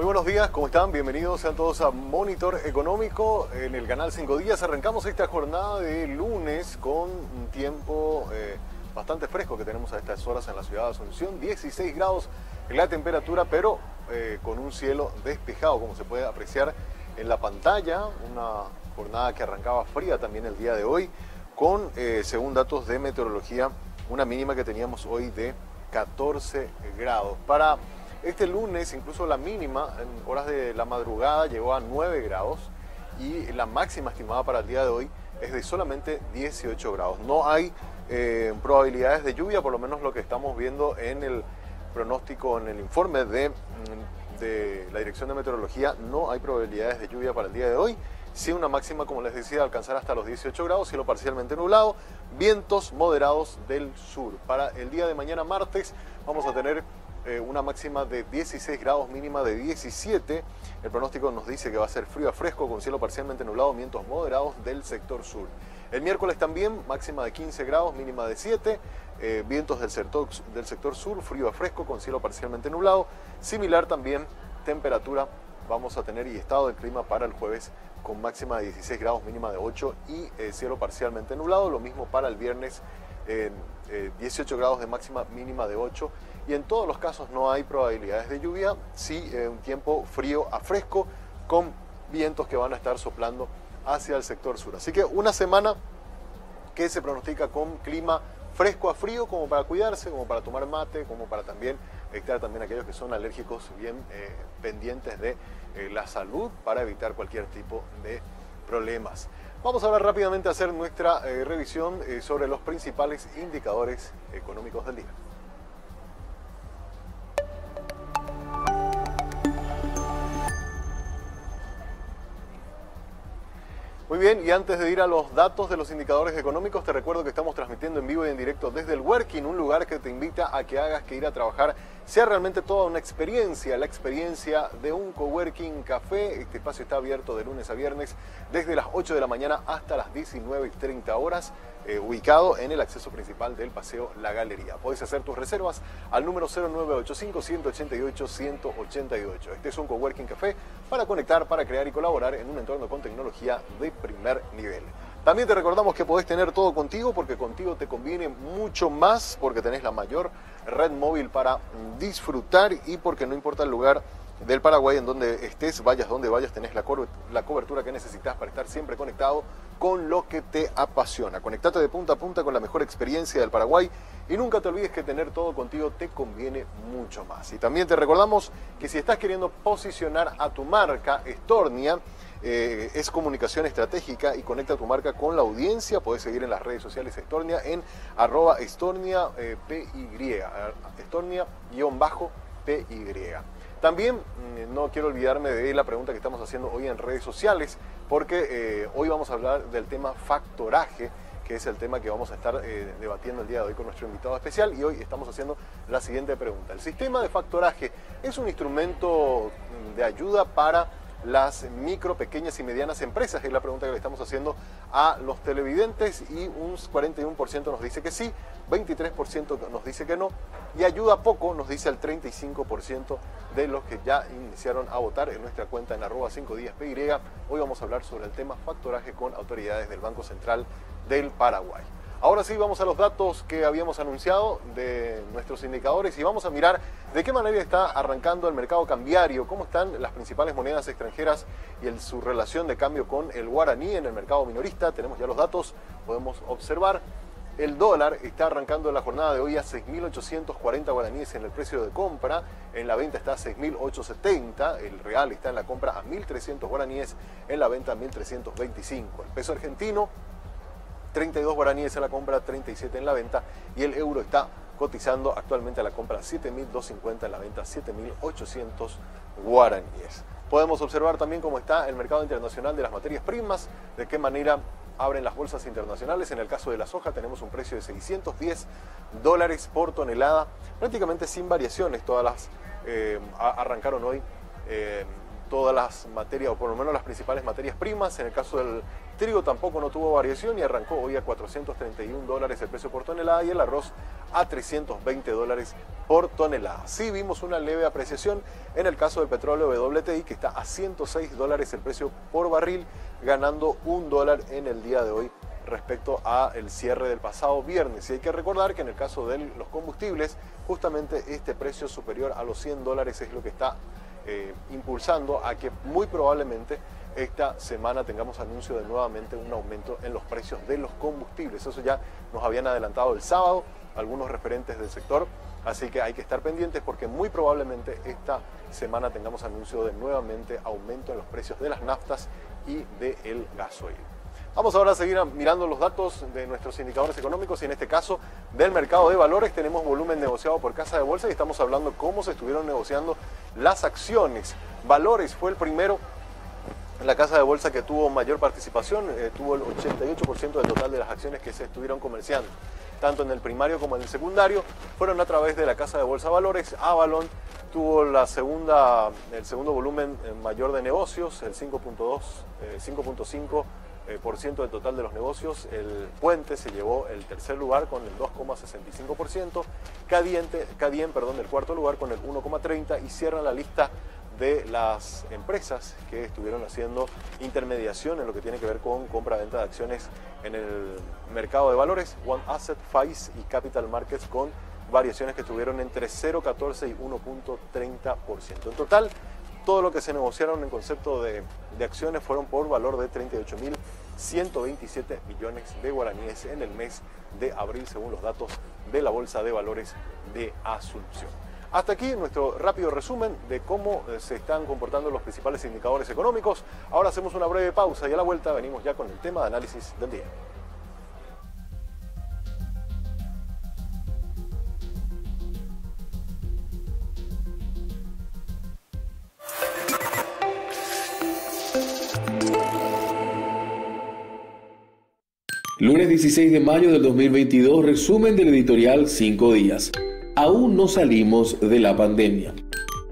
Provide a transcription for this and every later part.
Muy buenos días, ¿cómo están? Bienvenidos sean todos a Monitor Económico en el canal 5 Días. Arrancamos esta jornada de lunes con un tiempo bastante fresco que tenemos a estas horas en la ciudad de Asunción. 16 grados la temperatura, pero con un cielo despejado, como se puede apreciar en la pantalla. Una jornada que arrancaba fría también el día de hoy, con, según datos de meteorología, una mínima que teníamos hoy de 14 grados. Para este lunes, incluso la mínima en horas de la madrugada llegó a 9 grados y la máxima estimada para el día de hoy es de solamente 18 grados. No hay probabilidades de lluvia, por lo menos lo que estamos viendo en el pronóstico, en el informe de la Dirección de Meteorología. No hay probabilidades de lluvia para el día de hoy. Sí, una máxima, como les decía, alcanzar hasta los 18 grados, cielo parcialmente nublado, vientos moderados del sur. Para el día de mañana martes vamos a tener una máxima de 16 grados, mínima de 17. El pronóstico nos dice que va a ser frío a fresco con cielo parcialmente nublado, vientos moderados del sector sur. El miércoles también máxima de 15 grados, mínima de 7, vientos del sector sur, frío a fresco con cielo parcialmente nublado. Similar también temperatura vamos a tener y estado del clima para el jueves con máxima de 16 grados, mínima de 8 y cielo parcialmente nublado. Lo mismo para el viernes, 18 grados de máxima, mínima de 8. Y en todos los casos no hay probabilidades de lluvia, sí un tiempo frío a fresco con vientos que van a estar soplando hacia el sector sur. Así que una semana que se pronostica con clima fresco a frío, como para cuidarse, como para tomar mate, como para también estar también aquellos que son alérgicos bien pendientes de la salud para evitar cualquier tipo de problemas. Vamos ahora rápidamente a hacer nuestra revisión sobre los principales indicadores económicos del día. Muy bien, y antes de ir a los datos de los indicadores económicos, te recuerdo que estamos transmitiendo en vivo y en directo desde el Working, un lugar que te invita a que hagas que ir a trabajar sea realmente toda una experiencia, la experiencia de un coworking café. Este espacio está abierto de lunes a viernes desde las 8 de la mañana hasta las 19:30 horas, ubicado en el acceso principal del Paseo La Galería. Puedes hacer tus reservas al número 0985-188-188. Este es un coworking café para conectar, para crear y colaborar en un entorno con tecnología de primer nivel. También te recordamos que podés tener todo contigo, porque contigo te conviene mucho más, porque tenés la mayor red móvil para disfrutar y porque no importa el lugar del Paraguay en donde estés, vayas donde vayas, tenés la cobertura que necesitas para estar siempre conectado con lo que te apasiona. Conectate de punta a punta con la mejor experiencia del Paraguay y nunca te olvides que tener todo contigo te conviene mucho más. Y también te recordamos que si estás queriendo posicionar a tu marca, Estornia es comunicación estratégica y conecta tu marca con la audiencia. Puedes seguir en las redes sociales Estornia en @EstorniaPY, Estornia_PY. También no quiero olvidarme de la pregunta que estamos haciendo hoy en redes sociales, porque hoy vamos a hablar del tema factoraje, que es el tema que vamos a estar debatiendo el día de hoy con nuestro invitado especial, y hoy estamos haciendo la siguiente pregunta. ¿El sistema de factoraje es un instrumento de ayuda para las micro, pequeñas y medianas empresas? Es la pregunta que le estamos haciendo a los televidentes y un 41% nos dice que sí, 23% nos dice que no y ayuda poco, nos dice el 35% de los que ya iniciaron a votar en nuestra cuenta en @5díaspy. Hoy vamos a hablar sobre el tema factoraje con autoridades del Banco Central del Paraguay. Ahora sí, vamos a los datos que habíamos anunciado de nuestros indicadores y vamos a mirar de qué manera está arrancando el mercado cambiario, cómo están las principales monedas extranjeras y su relación de cambio con el guaraní en el mercado minorista. Tenemos ya los datos, podemos observar. El dólar está arrancando la jornada de hoy a 6.840 guaraníes en el precio de compra, en la venta está a 6.870, el real está en la compra a 1.300 guaraníes, en la venta a 1.325. El peso argentino, 32 guaraníes en la compra, 37 en la venta, y el euro está cotizando actualmente a la compra 7.250, en la venta 7.800 guaraníes. Podemos observar también cómo está el mercado internacional de las materias primas, de qué manera abren las bolsas internacionales. En el caso de la soja tenemos un precio de $610 por tonelada, prácticamente sin variaciones. Todas las arrancaron hoy todas las materias, o por lo menos las principales materias primas. En el caso del trigo tampoco no tuvo variación y arrancó hoy a $431 el precio por tonelada, y el arroz a $320 por tonelada. Sí vimos una leve apreciación en el caso del petróleo WTI, que está a $106 el precio por barril, ganando $1 en el día de hoy respecto al cierre del pasado viernes. Y hay que recordar que en el caso de los combustibles, justamente este precio superior a los $100 es lo que está impulsando a que muy probablemente esta semana tengamos anuncio de nuevamente un aumento en los precios de los combustibles. Eso ya nos habían adelantado el sábado algunos referentes del sector, así que hay que estar pendientes porque muy probablemente esta semana tengamos anuncio de nuevamente aumento en los precios de las naftas y del gasoil. Vamos ahora a seguir mirando los datos de nuestros indicadores económicos y en este caso del mercado de valores. Tenemos volumen negociado por casa de bolsa y estamos hablando cómo se estuvieron negociando las acciones. Valores fue el primero, la casa de bolsa que tuvo mayor participación, tuvo el 88% del total de las acciones que se estuvieron comerciando. Tanto en el primario como en el secundario fueron a través de la casa de bolsa Valores. Avalon tuvo el segundo volumen mayor de negocios, el 5.5% del total de los negocios. El Puente se llevó el tercer lugar con el 2,65%, Cadien el cuarto lugar con el 1,30% y cierran la lista de las empresas que estuvieron haciendo intermediación en lo que tiene que ver con compra-venta de acciones en el mercado de valores, One Asset, FAIS y Capital Markets, con variaciones que estuvieron entre 0,14 y 1,30%. En total, todo lo que se negociaron en concepto de acciones fueron por valor de 38.127 millones de guaraníes en el mes de abril, según los datos de la Bolsa de Valores de Asunción. Hasta aquí nuestro rápido resumen de cómo se están comportando los principales indicadores económicos. Ahora hacemos una breve pausa y a la vuelta venimos ya con el tema de análisis del día. Lunes 16 de mayo del 2022, resumen del editorial 5 días. Aún no salimos de la pandemia.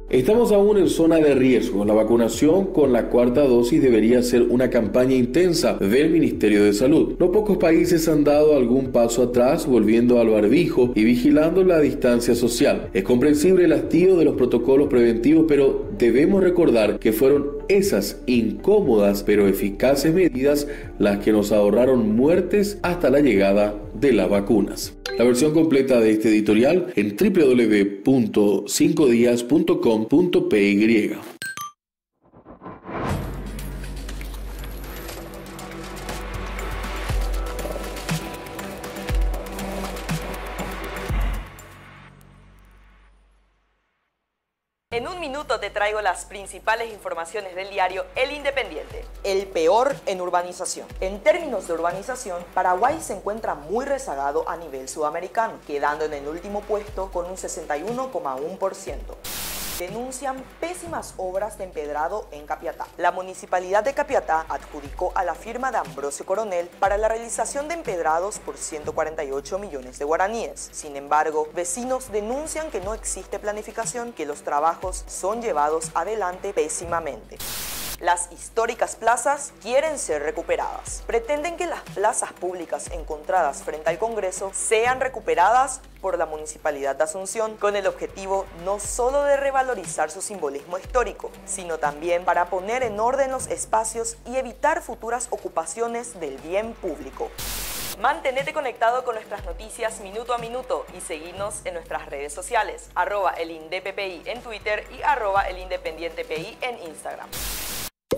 Estamos aún en zona de riesgo. La vacunación con la cuarta dosis debería ser una campaña intensa del Ministerio de Salud. No pocos países han dado algún paso atrás, volviendo al barbijo y vigilando la distancia social. Es comprensible el hastío de los protocolos preventivos, pero debemos recordar que fueron esas incómodas pero eficaces medidas las que nos ahorraron muertes hasta la llegada de las vacunas. La versión completa de este editorial en www.5dias.com.py. En un minuto te traigo las principales informaciones del diario El Independiente. El peor en urbanización. En términos de urbanización, Paraguay se encuentra muy rezagado a nivel sudamericano, quedando en el último puesto con un 61,1%. Denuncian pésimas obras de empedrado en Capiatá. La Municipalidad de Capiatá adjudicó a la firma de Ambrosio Coronel para la realización de empedrados por 148 millones de guaraníes. Sin embargo, vecinos denuncian que no existe planificación, que los trabajos son llevados adelante pésimamente. Las históricas plazas quieren ser recuperadas. Pretenden que las plazas públicas encontradas frente al Congreso sean recuperadas por la Municipalidad de Asunción, con el objetivo no solo de revalorizar su simbolismo histórico, sino también para poner en orden los espacios y evitar futuras ocupaciones del bien público. Mantenete conectado con nuestras noticias minuto a minuto y seguinos en nuestras redes sociales, @elindeppi en Twitter y @elindependientepi en Instagram.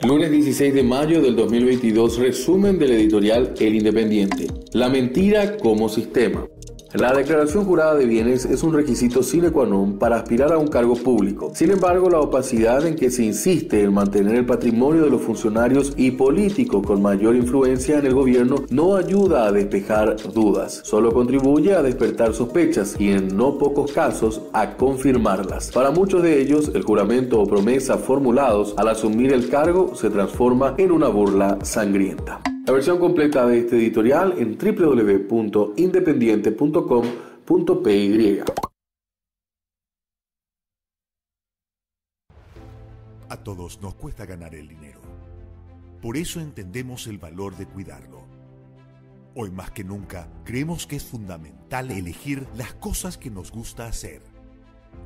Lunes 16 de mayo del 2022, resumen del editorial El Independiente. La mentira como sistema. La declaración jurada de bienes es un requisito sine qua non para aspirar a un cargo público. Sin embargo, la opacidad en que se insiste en mantener el patrimonio de los funcionarios y políticos con mayor influencia en el gobierno no ayuda a despejar dudas, solo contribuye a despertar sospechas y en no pocos casos a confirmarlas. Para muchos de ellos, el juramento o promesa formulados al asumir el cargo se transforma en una burla sangrienta. La versión completa de este editorial en www.independiente.com.py. A todos nos cuesta ganar el dinero. Por eso entendemos el valor de cuidarlo. Hoy más que nunca, creemos que es fundamental elegir las cosas que nos gusta hacer.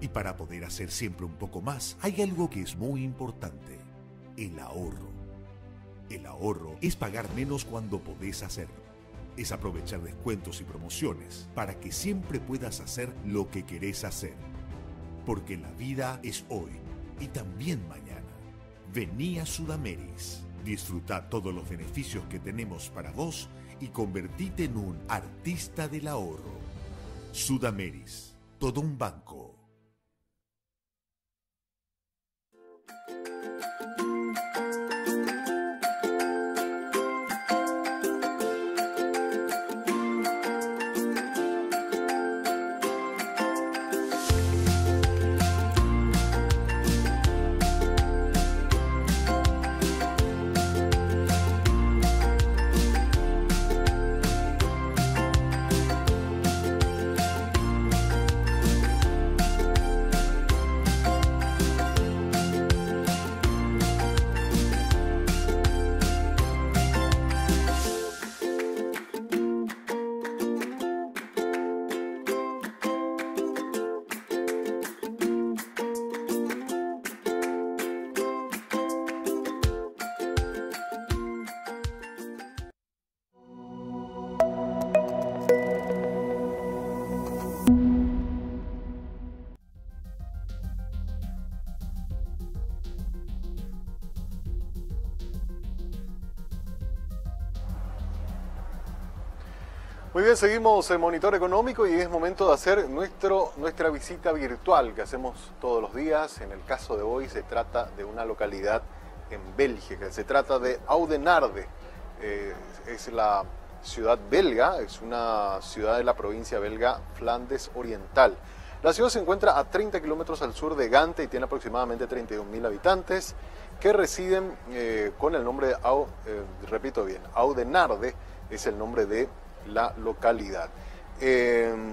Y para poder hacer siempre un poco más, hay algo que es muy importante: el ahorro. El ahorro es pagar menos cuando podés hacerlo. Es aprovechar descuentos y promociones para que siempre puedas hacer lo que querés hacer. Porque la vida es hoy y también mañana. Vení a Sudameris. Disfruta todos los beneficios que tenemos para vos y convertite en un artista del ahorro. Sudameris, todo un banco. Muy bien, seguimos en Monitor Económico y es momento de hacer nuestra visita virtual que hacemos todos los días. En el caso de hoy se trata de una localidad en Bélgica, se trata de Oudenaarde. Es la ciudad belga, es una ciudad de la provincia belga Flandes Oriental. La ciudad se encuentra a 30 kilómetros al sur de Gante y tiene aproximadamente 31.000 habitantes que residen con el nombre de, repito bien, Oudenaarde es el nombre de la localidad.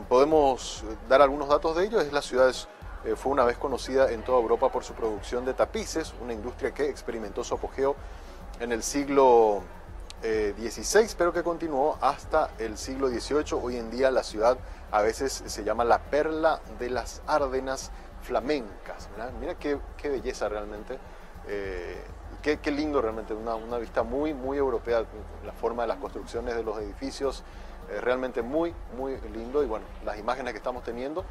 Podemos dar algunos datos de ello. La ciudad fue una vez conocida en toda Europa por su producción de tapices, una industria que experimentó su apogeo en el siglo XVI, pero que continuó hasta el siglo XVIII. Hoy en día la ciudad a veces se llama la perla de las Ardenas flamencas. Mira qué belleza realmente. Qué lindo realmente, una vista muy europea, la forma de las construcciones de los edificios, realmente muy lindo. Y bueno, las imágenes que estamos teniendo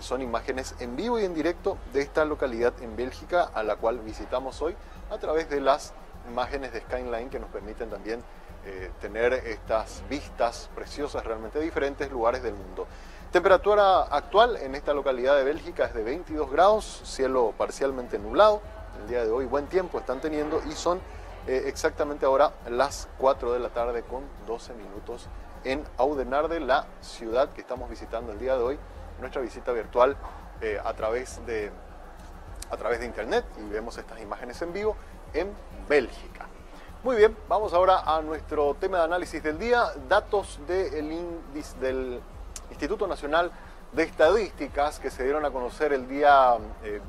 son imágenes en vivo y en directo de esta localidad en Bélgica, a la cual visitamos hoy a través de las imágenes de Skyline, que nos permiten también tener estas vistas preciosas realmente de diferentes lugares del mundo. Temperatura actual en esta localidad de Bélgica es de 22 grados, cielo parcialmente nublado. El día de hoy buen tiempo están teniendo y son exactamente ahora las 4 de la tarde con 12 minutos en Oudenaarde, la ciudad que estamos visitando el día de hoy, nuestra visita virtual a través de internet, y vemos estas imágenes en vivo en Bélgica. Muy bien, vamos ahora a nuestro tema de análisis del día. Datos del Instituto Nacional de Estadísticas que se dieron a conocer el día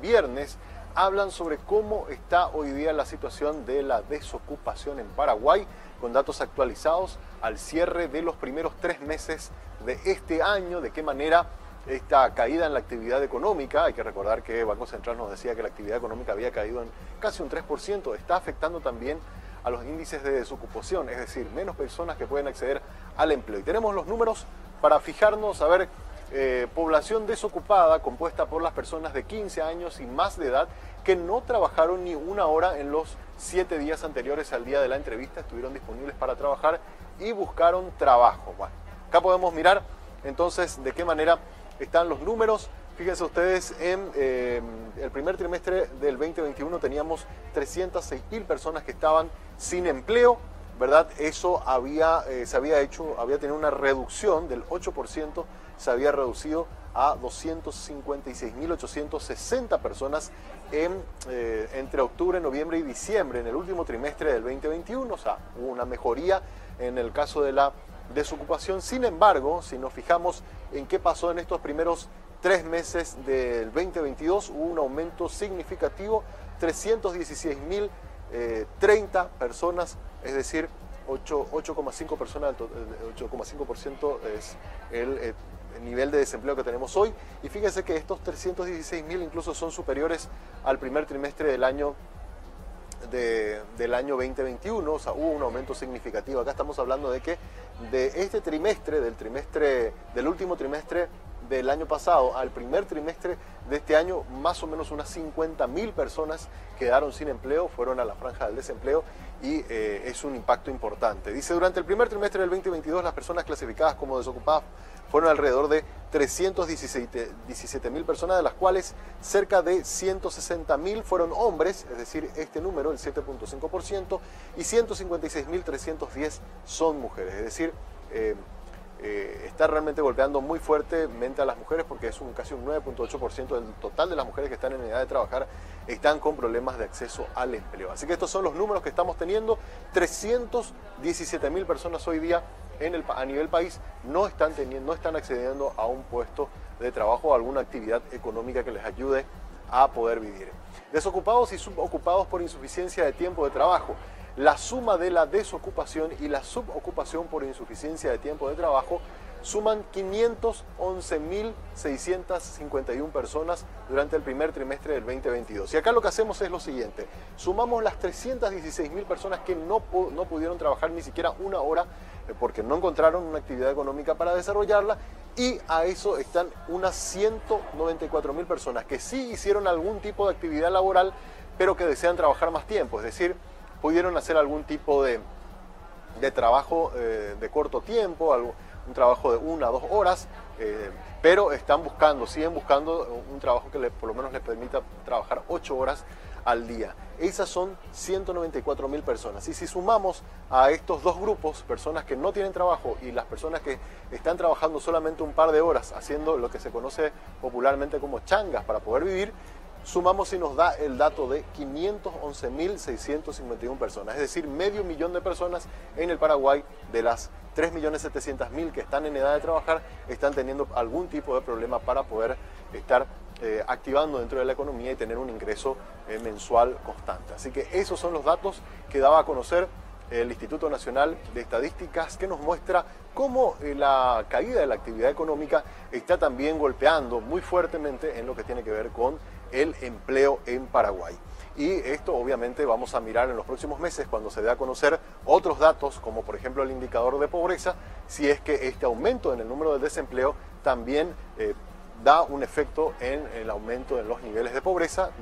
viernes hablan sobre cómo está hoy día la situación de la desocupación en Paraguay, con datos actualizados al cierre de los primeros 3 meses de este año, de qué manera esta caída en la actividad económica, hay que recordar que el Banco Central nos decía que la actividad económica había caído en casi un 3%, está afectando también a los índices de desocupación, es decir, menos personas que pueden acceder al empleo. Y tenemos los números para fijarnos, a ver, población desocupada compuesta por las personas de 15 años y más de edad que no trabajaron ni una hora en los 7 días anteriores al día de la entrevista, estuvieron disponibles para trabajar y buscaron trabajo. Bueno, acá podemos mirar entonces de qué manera están los números. Fíjense ustedes, en el primer trimestre del 2021 teníamos 306.000 personas que estaban sin empleo, ¿verdad? Eso había tenido una reducción del 8%, se había reducido a 256.860 personas entre octubre, noviembre y diciembre, en el último trimestre del 2021, o sea, hubo una mejoría en el caso de la desocupación. Sin embargo, si nos fijamos en qué pasó en estos primeros 3 meses del 2022, hubo un aumento significativo, 316.030 personas, es decir, 8,5% es el nivel de desempleo que tenemos hoy. Y fíjense que estos 316.000 incluso son superiores al primer trimestre del año 2021, o sea, hubo un aumento significativo. Acá estamos hablando de que de este trimestre, del último trimestre del año pasado al primer trimestre de este año, más o menos unas 50.000 personas quedaron sin empleo, fueron a la franja del desempleo, y es un impacto importante. Dice, durante el primer trimestre del 2022 las personas clasificadas como desocupadas fueron alrededor de 317.000 personas, de las cuales cerca de 160.000 fueron hombres, es decir, este número, el 7.5%, y 156.310 son mujeres, es decir, está realmente golpeando muy fuertemente a las mujeres, porque es casi un 9.8% del total de las mujeres que están en edad de trabajar están con problemas de acceso al empleo. Así que estos son los números que estamos teniendo. 317.000 personas hoy día a nivel país no están accediendo a un puesto de trabajo o alguna actividad económica que les ayude a poder vivir. Desocupados y subocupados por insuficiencia de tiempo de trabajo. La suma de la desocupación y la subocupación por insuficiencia de tiempo de trabajo suman 511.651 personas durante el primer trimestre del 2022. Y acá lo que hacemos es lo siguiente: sumamos las 316.000 personas que no pudieron trabajar ni siquiera una hora porque no encontraron una actividad económica para desarrollarla, y a eso están unas 194.000 personas que sí hicieron algún tipo de actividad laboral, pero que desean trabajar más tiempo, es decir, pudieron hacer algún tipo de trabajo de corto tiempo, un trabajo de 1 a 2 horas, pero siguen buscando un trabajo que por lo menos les permita trabajar 8 horas al día. Esas son 194.000 personas. Y si sumamos a estos dos grupos, personas que no tienen trabajo y las personas que están trabajando solamente un par de horas, haciendo lo que se conoce popularmente como changas para poder vivir, sumamos y nos da el dato de 511.651 personas, es decir, 500.000 de personas en el Paraguay. De las 3.700.000 que están en edad de trabajar, están teniendo algún tipo de problema para poder estar activando dentro de la economía y tener un ingreso mensual constante. Así que esos son los datos que daba a conocer el Instituto Nacional de Estadísticas, que nos muestra cómo la caída de la actividad económica está también golpeando muy fuertemente en lo que tiene que ver con el empleo en Paraguay. Y esto obviamente vamos a mirar en los próximos meses cuando se dé a conocer otros datos, como por ejemplo el indicador de pobreza, si es que este aumento en el número del desempleo también da un efecto en el aumento de los niveles de pobreza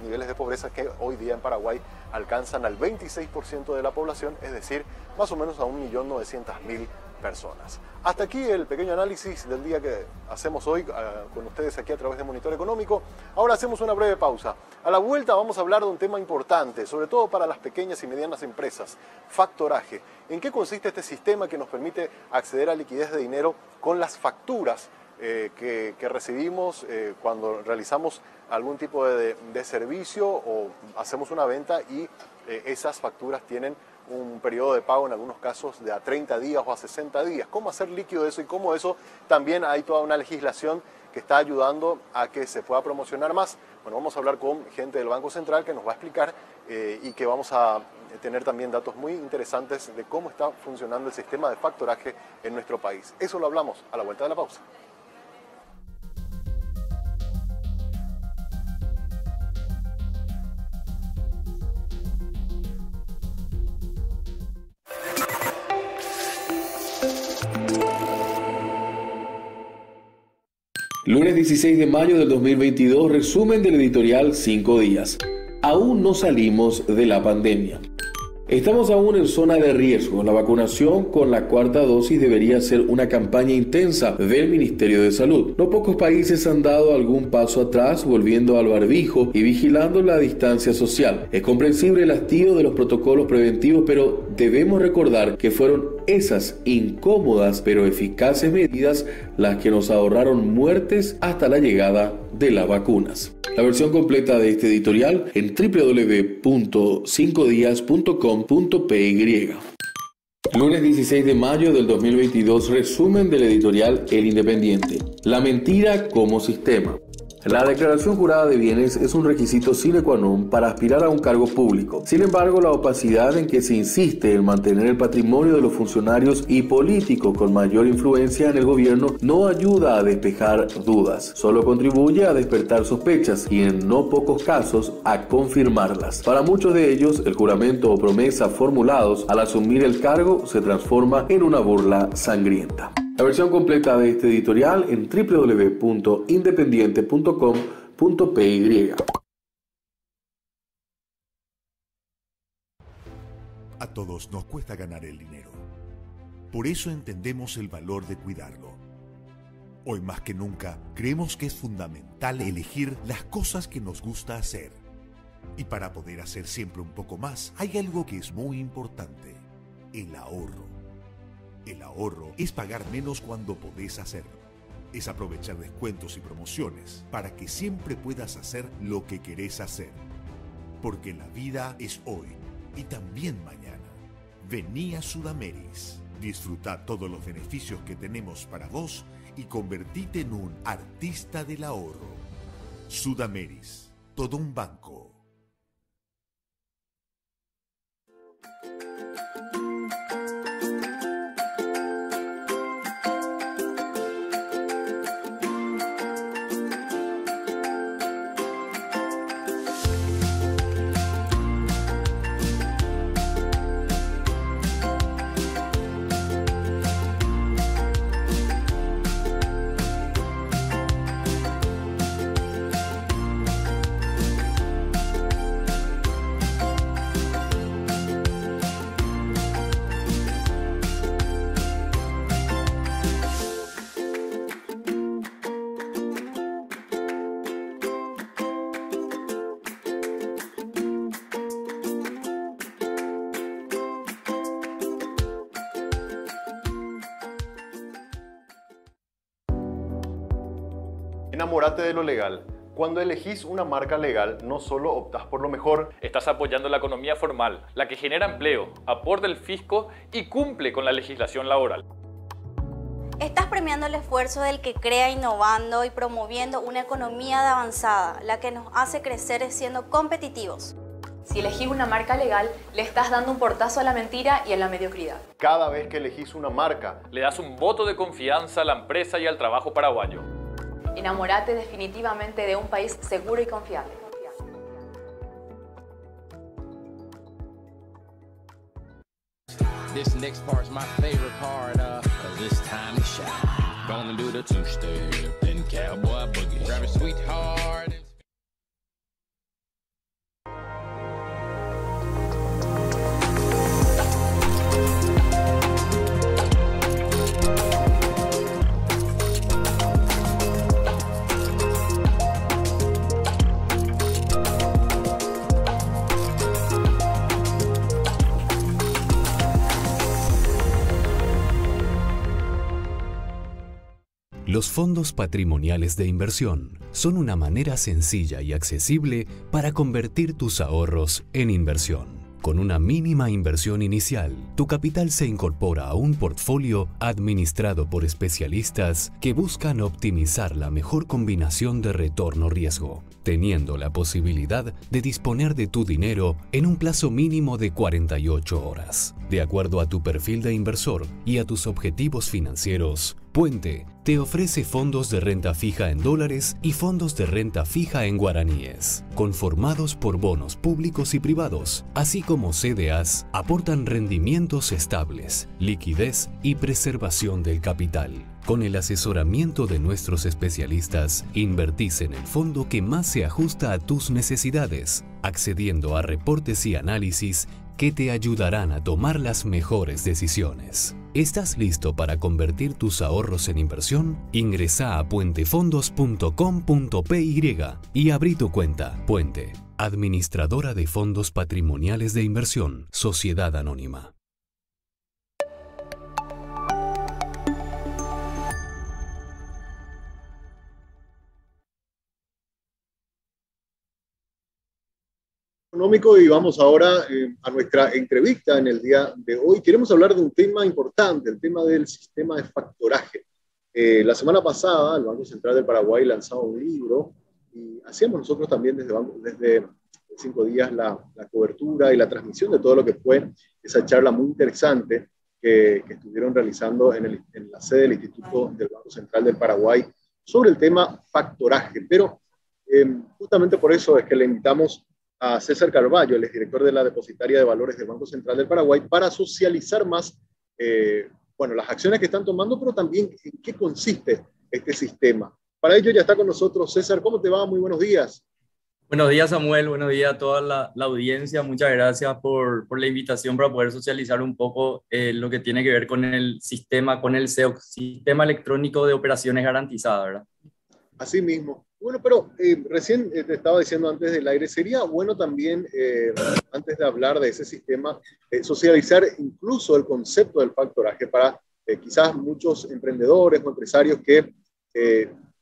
que hoy día en Paraguay alcanzan al 26% de la población, es decir, más o menos a 1.900.000 personas. Hasta aquí el pequeño análisis del día que hacemos hoy con ustedes aquí a través de Monitor Económico. Ahora hacemos una breve pausa. A la vuelta vamos a hablar de un tema importante, sobre todo para las pequeñas y medianas empresas: factoraje. ¿En qué consiste este sistema que nos permite acceder a liquidez de dinero con las facturas que recibimos cuando realizamos algún tipo de servicio o hacemos una venta, y esas facturas tienen un periodo de pago en algunos casos de a 30 días o a 60 días? ¿Cómo hacer líquido eso? Y cómo eso también hay toda una legislación que está ayudando a que se pueda promocionar más. Bueno, vamos a hablar con gente del Banco Central que nos va a explicar y que vamos a tener también datos muy interesantes de cómo está funcionando el sistema de factoraje en nuestro país. Eso lo hablamos a la vuelta de la pausa. Lunes 16 de mayo del 2022, resumen del editorial 5 días. Aún no salimos de la pandemia. Estamos aún en zona de riesgo. La vacunación con la cuarta dosis debería ser una campaña intensa del Ministerio de Salud. No pocos países han dado algún paso atrás, volviendo al barbijo y vigilando la distancia social. Es comprensible el hastío de los protocolos preventivos, pero debemos recordar que fueron esas incómodas pero eficaces medidas las que nos ahorraron muertes hasta la llegada de las vacunas. La versión completa de este editorial en www.5dias.com.py. Lunes 16 de mayo del 2022, resumen del editorial El Independiente. La mentira como sistema. La declaración jurada de bienes es un requisito sine qua non para aspirar a un cargo público. Sin embargo, la opacidad en que se insiste en mantener el patrimonio de los funcionarios y políticos con mayor influencia en el gobierno no ayuda a despejar dudas, solo contribuye a despertar sospechas y en no pocos casos a confirmarlas. Para muchos de ellos, el juramento o promesa formulados al asumir el cargo se transforma en una burla sangrienta. La versión completa de este editorial en www.independiente.com.py. A todos nos cuesta ganar el dinero. Por eso entendemos el valor de cuidarlo. Hoy más que nunca, creemos que es fundamental elegir las cosas que nos gusta hacer. Y para poder hacer siempre un poco más, hay algo que es muy importante: el ahorro. El ahorro es pagar menos cuando podés hacerlo. Es aprovechar descuentos y promociones para que siempre puedas hacer lo que querés hacer. Porque la vida es hoy y también mañana. Vení a Sudameris. Disfruta todos los beneficios que tenemos para vos y convertite en un artista del ahorro. Sudameris, todo un banco. Enamórate de lo legal. Cuando elegís una marca legal, no solo optás por lo mejor, estás apoyando la economía formal, la que genera empleo, aporta el fisco y cumple con la legislación laboral. Estás premiando el esfuerzo del que crea innovando y promoviendo una economía de avanzada, la que nos hace crecer siendo competitivos. Si elegís una marca legal, le estás dando un portazo a la mentira y a la mediocridad. Cada vez que elegís una marca, le das un voto de confianza a la empresa y al trabajo paraguayo. Enamórate definitivamente de un país seguro y confiable. This next part's my favorite part, 'cause it's time to shine. Gonna do the two-step and cowboy boogie. Grab a sweetheart. Los fondos patrimoniales de inversión son una manera sencilla y accesible para convertir tus ahorros en inversión. Con una mínima inversión inicial, tu capital se incorpora a un portfolio administrado por especialistas que buscan optimizar la mejor combinación de retorno-riesgo, teniendo la posibilidad de disponer de tu dinero en un plazo mínimo de 48 horas. De acuerdo a tu perfil de inversor y a tus objetivos financieros, Puente te ofrece fondos de renta fija en dólares y fondos de renta fija en guaraníes, conformados por bonos públicos y privados, así como CDAs, aportan rendimientos estables, liquidez y preservación del capital. Con el asesoramiento de nuestros especialistas, invertís en el fondo que más se ajusta a tus necesidades, accediendo a reportes y análisis que te ayudarán a tomar las mejores decisiones. ¿Estás listo para convertir tus ahorros en inversión? Ingresa a puentefondos.com.py y abrí tu cuenta. Puente, administradora de fondos patrimoniales de inversión, Sociedad Anónima. Económico y vamos ahora a nuestra entrevista en el día de hoy. Queremos hablar de un tema importante, el tema del sistema de factoraje. La semana pasada el Banco Central del Paraguay lanzaba un libro y hacíamos nosotros también desde 5 días la cobertura y la transmisión de todo lo que fue esa charla muy interesante que estuvieron realizando en la sede del Instituto del Banco Central del Paraguay sobre el tema factoraje. Pero justamente por eso es que le invitamos a César Carballo, el exdirector de la Depositaria de Valores del Banco Central del Paraguay, para socializar más las acciones que están tomando, pero también en qué consiste este sistema. Para ello ya está con nosotros César. ¿Cómo te va? Muy buenos días. Buenos días, Samuel. Buenos días a toda la audiencia. Muchas gracias por la invitación para poder socializar un poco lo que tiene que ver con el sistema, con el SEOC, Sistema Electrónico de Operaciones Garantizadas, ¿verdad? Así mismo. Bueno, pero recién te estaba diciendo antes del aire, sería bueno también, antes de hablar de ese sistema, socializar incluso el concepto del factoraje para quizás muchos emprendedores o empresarios que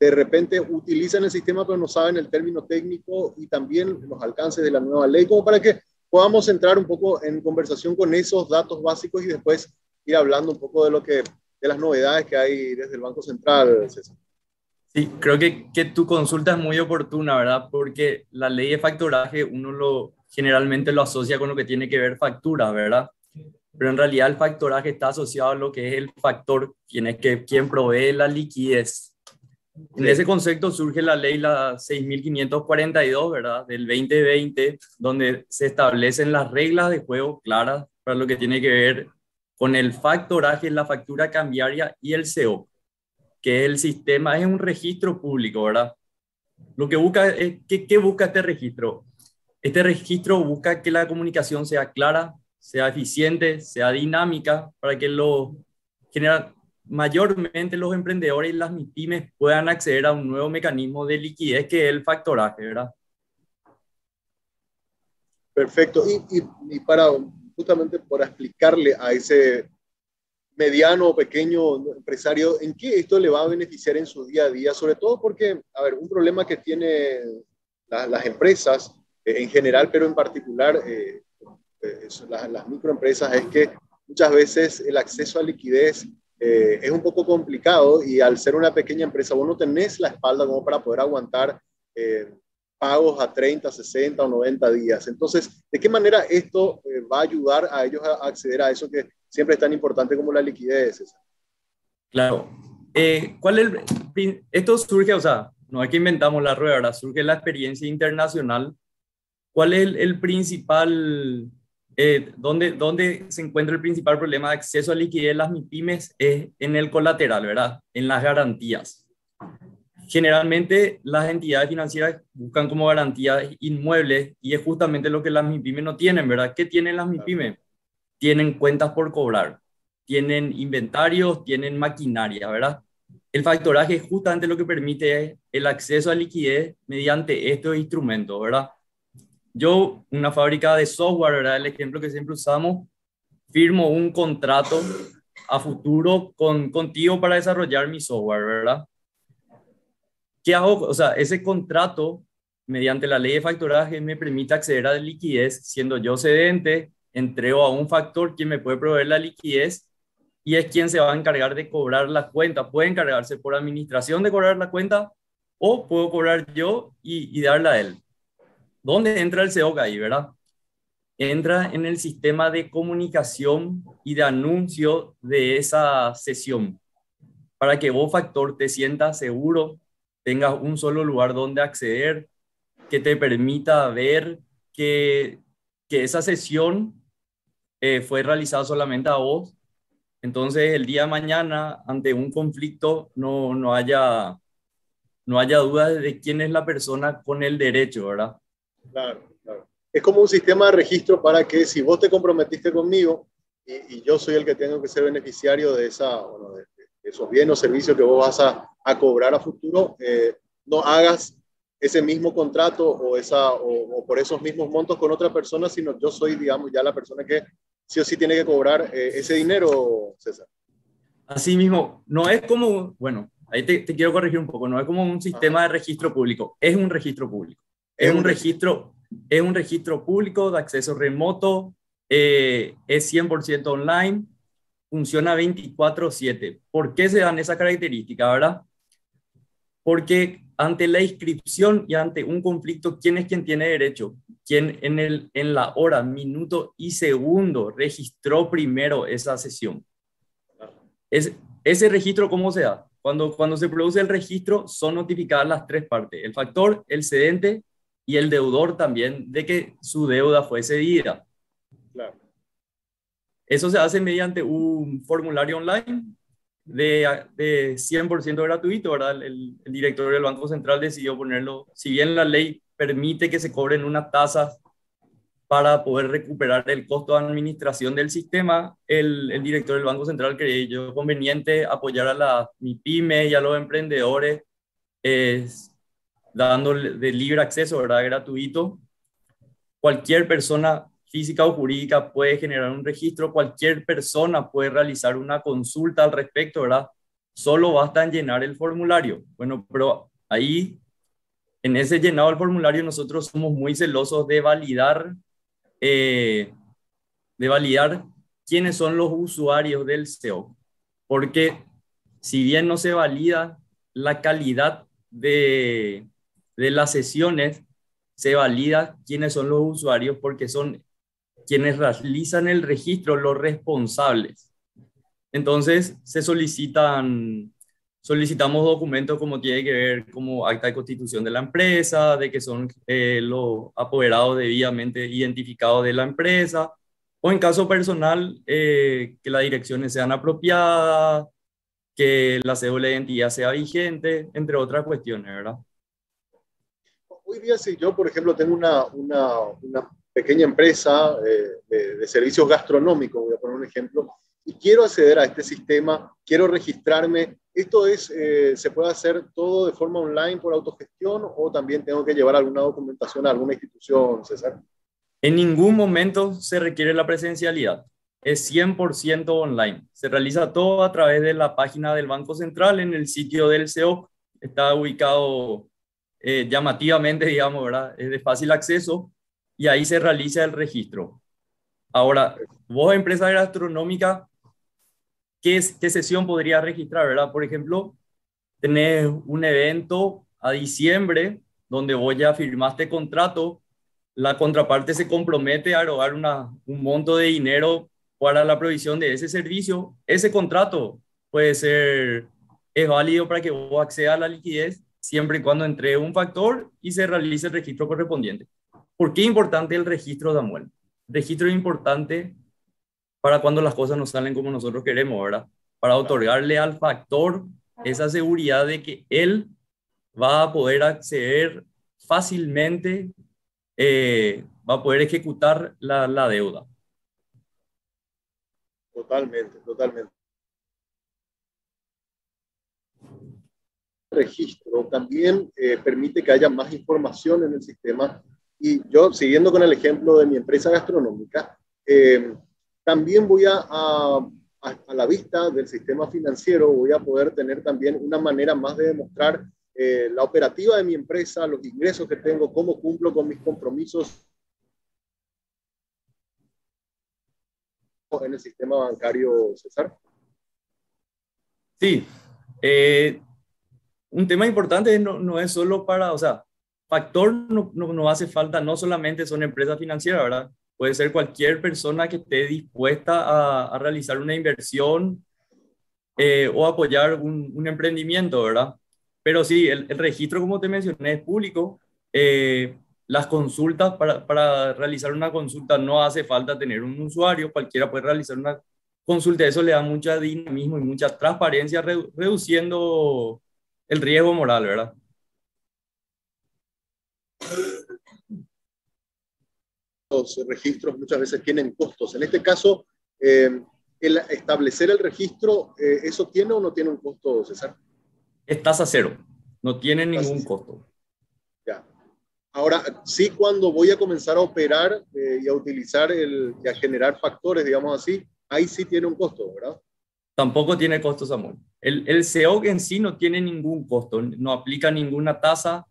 de repente utilizan el sistema pero no saben el término técnico y también los alcances de la nueva ley, como para que podamos entrar un poco en conversación con esos datos básicos y después ir hablando un poco de las novedades que hay desde el Banco Central, César. Sí, creo que tu consulta es muy oportuna, ¿verdad? Porque la ley de factoraje generalmente lo asocia con lo que tiene que ver factura, ¿verdad? Pero en realidad el factoraje está asociado a lo que es el factor, quien provee la liquidez. En ese concepto surge la ley, la 6.542, ¿verdad? Del 2020, donde se establecen las reglas de juego claras para lo que tiene que ver con el factoraje, la factura cambiaria y el SEOC, que es el sistema, es un registro público, ¿verdad? Lo que busca es, ¿qué busca este registro? Este registro busca que la comunicación sea clara, sea eficiente, sea dinámica, para que mayormente los emprendedores y las MIPYMES puedan acceder a un nuevo mecanismo de liquidez que es el factoraje, ¿verdad? Perfecto. Y justamente para explicarle a ese mediano o pequeño empresario en qué esto le va a beneficiar en su día a día, sobre todo porque, a ver, un problema que tienen las empresas en general, pero en particular las microempresas, es que muchas veces el acceso a liquidez es un poco complicado y al ser una pequeña empresa vos no tenés la espalda como para poder aguantar pagos a 30, 60 o 90 días. Entonces, ¿de qué manera esto va a ayudar a ellos a acceder a eso que siempre es tan importante como la liquidez? Claro. Esto surge, o sea, no es que inventamos la rueda, ¿verdad? Surge la experiencia internacional. ¿Cuál es el principal... ¿Dónde se encuentra el principal problema de acceso a liquidez de las MIPYMES? Es en el colateral, ¿verdad? En las garantías. Generalmente las entidades financieras buscan como garantías inmuebles y es justamente lo que las MIPYMES no tienen, ¿verdad? ¿Qué tienen las MIPYMES? Tienen cuentas por cobrar, tienen inventarios, tienen maquinaria, ¿verdad? El factoraje es justamente lo que permite el acceso a liquidez mediante estos instrumentos, ¿verdad? Yo, una fábrica de software, ¿verdad? El ejemplo que siempre usamos, firmo un contrato a futuro contigo para desarrollar mi software, ¿verdad? ¿Qué hago? O sea, ese contrato, mediante la ley de factoraje, me permite acceder a la liquidez, siendo yo cedente, entrego a un factor quien me puede proveer la liquidez y es quien se va a encargar de cobrar la cuenta. Puede encargarse por administración de cobrar la cuenta o puedo cobrar yo y darla a él. ¿Dónde entra el SEOC ahí, verdad? Entra en el sistema de comunicación y de anuncio de esa sesión. Para que vos, factor, te sientas seguro, tengas un solo lugar donde acceder, que te permita ver que esa sesión fue realizada solamente a vos. Entonces, el día de mañana, ante un conflicto, no haya dudas de quién es la persona con el derecho, ¿verdad? Claro, claro. Es como un sistema de registro para que si vos te comprometiste conmigo y yo soy el que tengo que ser beneficiario de esos bienes o servicios que vos vas a cobrar a futuro, no hagas ese mismo contrato o por esos mismos montos con otra persona, sino yo soy, digamos, ya la persona que sí o sí tiene que cobrar ese dinero, César. Así mismo, no es como, bueno, ahí te quiero corregir un poco, no es como un sistema de registro público, es un registro público. Es un registro público de acceso remoto, es 100% online, funciona 24/7. ¿Por qué se dan esa característica, verdad? Porque ante la inscripción y ante un conflicto, ¿quién es quien tiene derecho? ¿Quién en la hora, minuto y segundo registró primero esa sesión? Ese registro, ¿cómo se da? Cuando se produce el registro, son notificadas las tres partes, el factor, el cedente y el deudor también, de que su deuda fue cedida. Claro. Eso se hace mediante un formulario online de 100% gratuito, ¿verdad? El director del Banco Central decidió ponerlo, si bien la ley permite que se cobren unas tasas para poder recuperar el costo de administración del sistema, el director del Banco Central creyó conveniente apoyar a las MIPYME y a los emprendedores, dándole de libre acceso, ¿verdad? Gratuito. Cualquier persona física o jurídica puede generar un registro, cualquier persona puede realizar una consulta al respecto, ¿verdad? Solo basta en llenar el formulario. Bueno, pero ahí, en ese llenado del formulario, nosotros somos muy celosos de validar quiénes son los usuarios del SEO, porque si bien no se valida la calidad de las sesiones, se valida quiénes son los usuarios porque son quienes realizan el registro, los responsables. Entonces, solicitamos documentos como tiene que ver como acta de constitución de la empresa, de que son los apoderados debidamente identificados de la empresa, o en caso personal, que las direcciones sean apropiadas, que la cédula de identidad sea vigente, entre otras cuestiones, ¿verdad? Hoy día, si yo, por ejemplo, tengo una pequeña empresa de servicios gastronómicos, voy a poner un ejemplo, y quiero acceder a este sistema, quiero registrarme, ¿esto se puede hacer todo de forma online por autogestión o también tengo que llevar alguna documentación a alguna institución, César? En ningún momento se requiere la presencialidad. Es 100% online. Se realiza todo a través de la página del Banco Central en el sitio del SEO. Está ubicado llamativamente, digamos, ¿verdad? Es de fácil acceso y ahí se realiza el registro. Ahora, vos, empresa gastronómica, ¿qué sesión podrías registrar, verdad? Por ejemplo, tenés un evento a diciembre donde vos ya firmaste contrato, la contraparte se compromete a erogar un monto de dinero para la provisión de ese servicio. Ese contrato es válido para que vos accedas a la liquidez siempre y cuando entregue un factor y se realice el registro correspondiente. ¿Por qué es importante el registro, Samuel? El registro es importante para cuando las cosas no salen como nosotros queremos, ¿verdad? Para otorgarle al factor esa seguridad de que él va a poder acceder fácilmente, va a poder ejecutar la deuda. Totalmente, totalmente. El registro también permite que haya más información en el sistema y yo, siguiendo con el ejemplo de mi empresa gastronómica, también voy a la vista del sistema financiero, voy a poder tener también una manera más de demostrar la operativa de mi empresa, los ingresos que tengo, cómo cumplo con mis compromisos en el sistema bancario, César. Sí, un tema importante no es solo para, o sea, factor no hace falta, no solamente son empresas financieras, ¿verdad? Puede ser cualquier persona que esté dispuesta a realizar una inversión o apoyar un emprendimiento, ¿verdad? Pero sí, el registro, como te mencioné, es público. Las consultas, para realizar una consulta no hace falta tener un usuario, cualquiera puede realizar una consulta. Eso le da mucha dinamismo y mucha transparencia, reduciendo el riesgo moral, ¿verdad? Los registros muchas veces tienen costos. En este caso, el establecer el registro, ¿eso tiene o no tiene un costo, César? Es tasa cero, no tiene ningún costo. Ya. Ahora, sí, cuando voy a comenzar a operar y a utilizar y a generar factores, digamos así, ahí sí tiene un costo, ¿verdad? Tampoco tiene costo, Samuel. El SEO en sí no tiene ningún costo, no aplica ninguna tasa,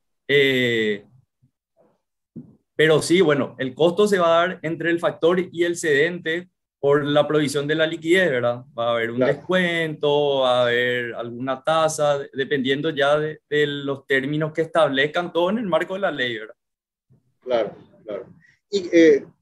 pero sí, bueno, el costo se va a dar entre el factor y el cedente por la provisión de la liquidez, ¿verdad? Va a haber un descuento, va a haber alguna tasa, dependiendo ya de los términos que establezcan, todo en el marco de la ley, ¿verdad? Claro, claro. Y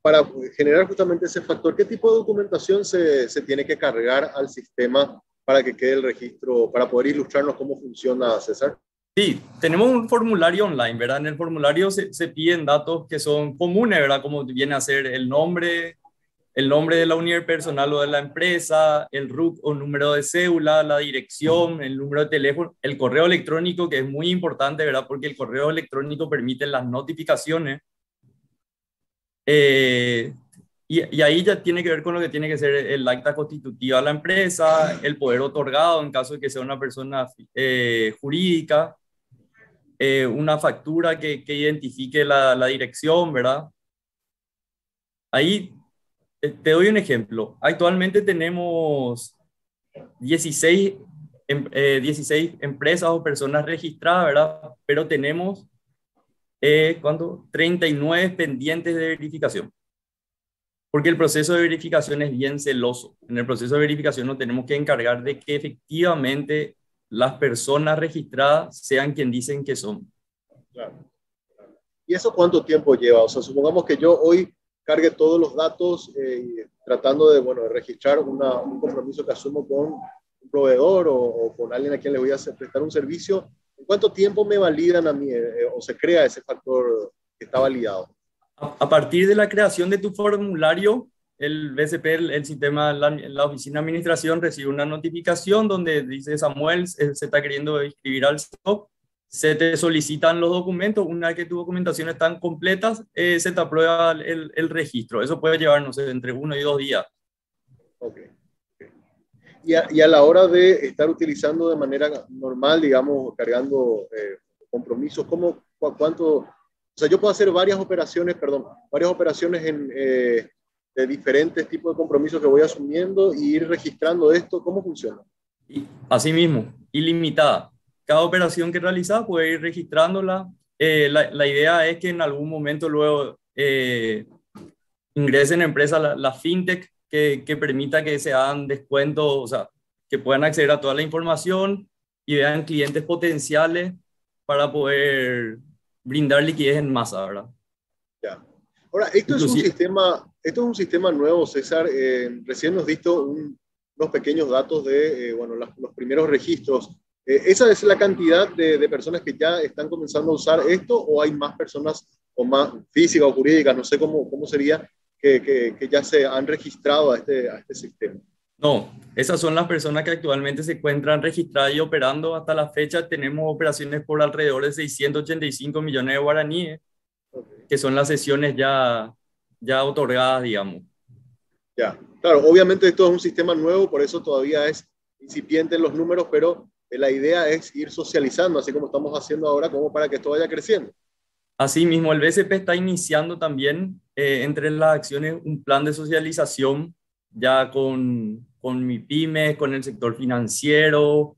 para generar justamente ese factor, ¿qué tipo de documentación se tiene que cargar al sistema para que quede el registro, para poder ilustrarnos cómo funciona, César? Sí, tenemos un formulario online, ¿verdad? En el formulario se piden datos que son comunes, ¿verdad? Como viene a ser el nombre de la unidad personal o de la empresa, el RUC o número de cédula, la dirección, el número de teléfono, el correo electrónico, que es muy importante, ¿verdad? Porque el correo electrónico permite las notificaciones. Y ahí ya tiene que ver con lo que tiene que ser el acta constitutiva de la empresa, el poder otorgado en caso de que sea una persona jurídica, una factura que identifique la dirección, ¿verdad? Ahí te doy un ejemplo. Actualmente tenemos 16 empresas o personas registradas, ¿verdad? Pero tenemos, ¿cuánto? 39 pendientes de verificación. Porque el proceso de verificación es bien celoso. En el proceso de verificación nos tenemos que encargar de que efectivamente las personas registradas sean quien dicen que son. Claro. ¿Y eso cuánto tiempo lleva? O sea, supongamos que yo hoy cargue todos los datos tratando de, bueno, de registrar un compromiso que asumo con un proveedor o con alguien a quien le voy a prestar un servicio. ¿En cuánto tiempo me validan a mí o se crea ese factor que está validado? A partir de la creación de tu formulario, el BCP, el sistema, la oficina de administración recibe una notificación donde dice Samuel se está queriendo inscribir al SEOC, se te solicitan los documentos, una vez que tus documentaciones están completas, se te aprueba el registro. Eso puede llevar, no sé, entre 1 y 2 días. Ok. Y a la hora de estar utilizando de manera normal, digamos, cargando compromisos, ¿cuánto? O sea, yo puedo hacer varias operaciones de diferentes tipos de compromisos que voy asumiendo y ir registrando esto. ¿Cómo funciona? Así mismo, ilimitada. Cada operación que realizas puede ir registrándola. La idea es que en algún momento luego ingresen en empresa la fintech que permita que se hagan descuentos, o sea, que puedan acceder a toda la información y vean clientes potenciales para poder brindar liquidez en masa, ¿verdad? Ya. Ahora, esto es un sistema nuevo, César. Recién nos diste unos pequeños datos de bueno, los primeros registros. ¿Esa es la cantidad de personas que ya están comenzando a usar esto o hay más personas o más físicas o jurídicas, no sé cómo sería, que ya se han registrado a este sistema? No, esas son las personas que actualmente se encuentran registradas y operando. Hasta la fecha tenemos operaciones por alrededor de 685 millones de guaraníes, que son las sesiones ya otorgadas, digamos. Ya, claro, obviamente esto es un sistema nuevo, por eso todavía es incipiente en los números, pero la idea es ir socializando, así como estamos haciendo ahora, como para que esto vaya creciendo. Asimismo, el BCP está iniciando también entre las acciones un plan de socialización ya con MIPYME, con el sector financiero.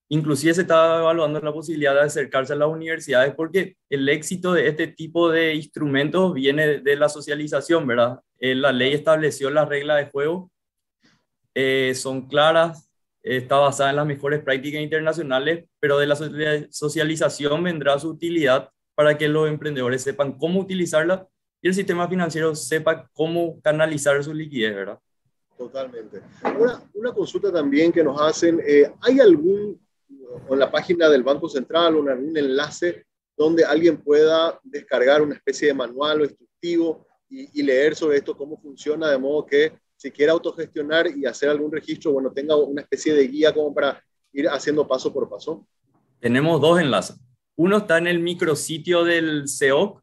Inclusive se está evaluando la posibilidad de acercarse a las universidades porque el éxito de este tipo de instrumentos viene de la socialización, ¿verdad? La ley estableció las reglas de juego, son claras, está basada en las mejores prácticas internacionales, pero de la socialización vendrá su utilidad para que los emprendedores sepan cómo utilizarla y el sistema financiero sepa cómo canalizar su liquidez, ¿verdad? Totalmente. Ahora, una consulta también que nos hacen, ¿hay algún, en la página del Banco Central, algún enlace donde alguien pueda descargar una especie de manual o instructivo y leer sobre esto, cómo funciona, de modo que si quiere autogestionar y hacer algún registro, bueno, tenga una especie de guía como para ir haciendo paso por paso? Tenemos 2 enlaces. Uno está en el micrositio del SEOC,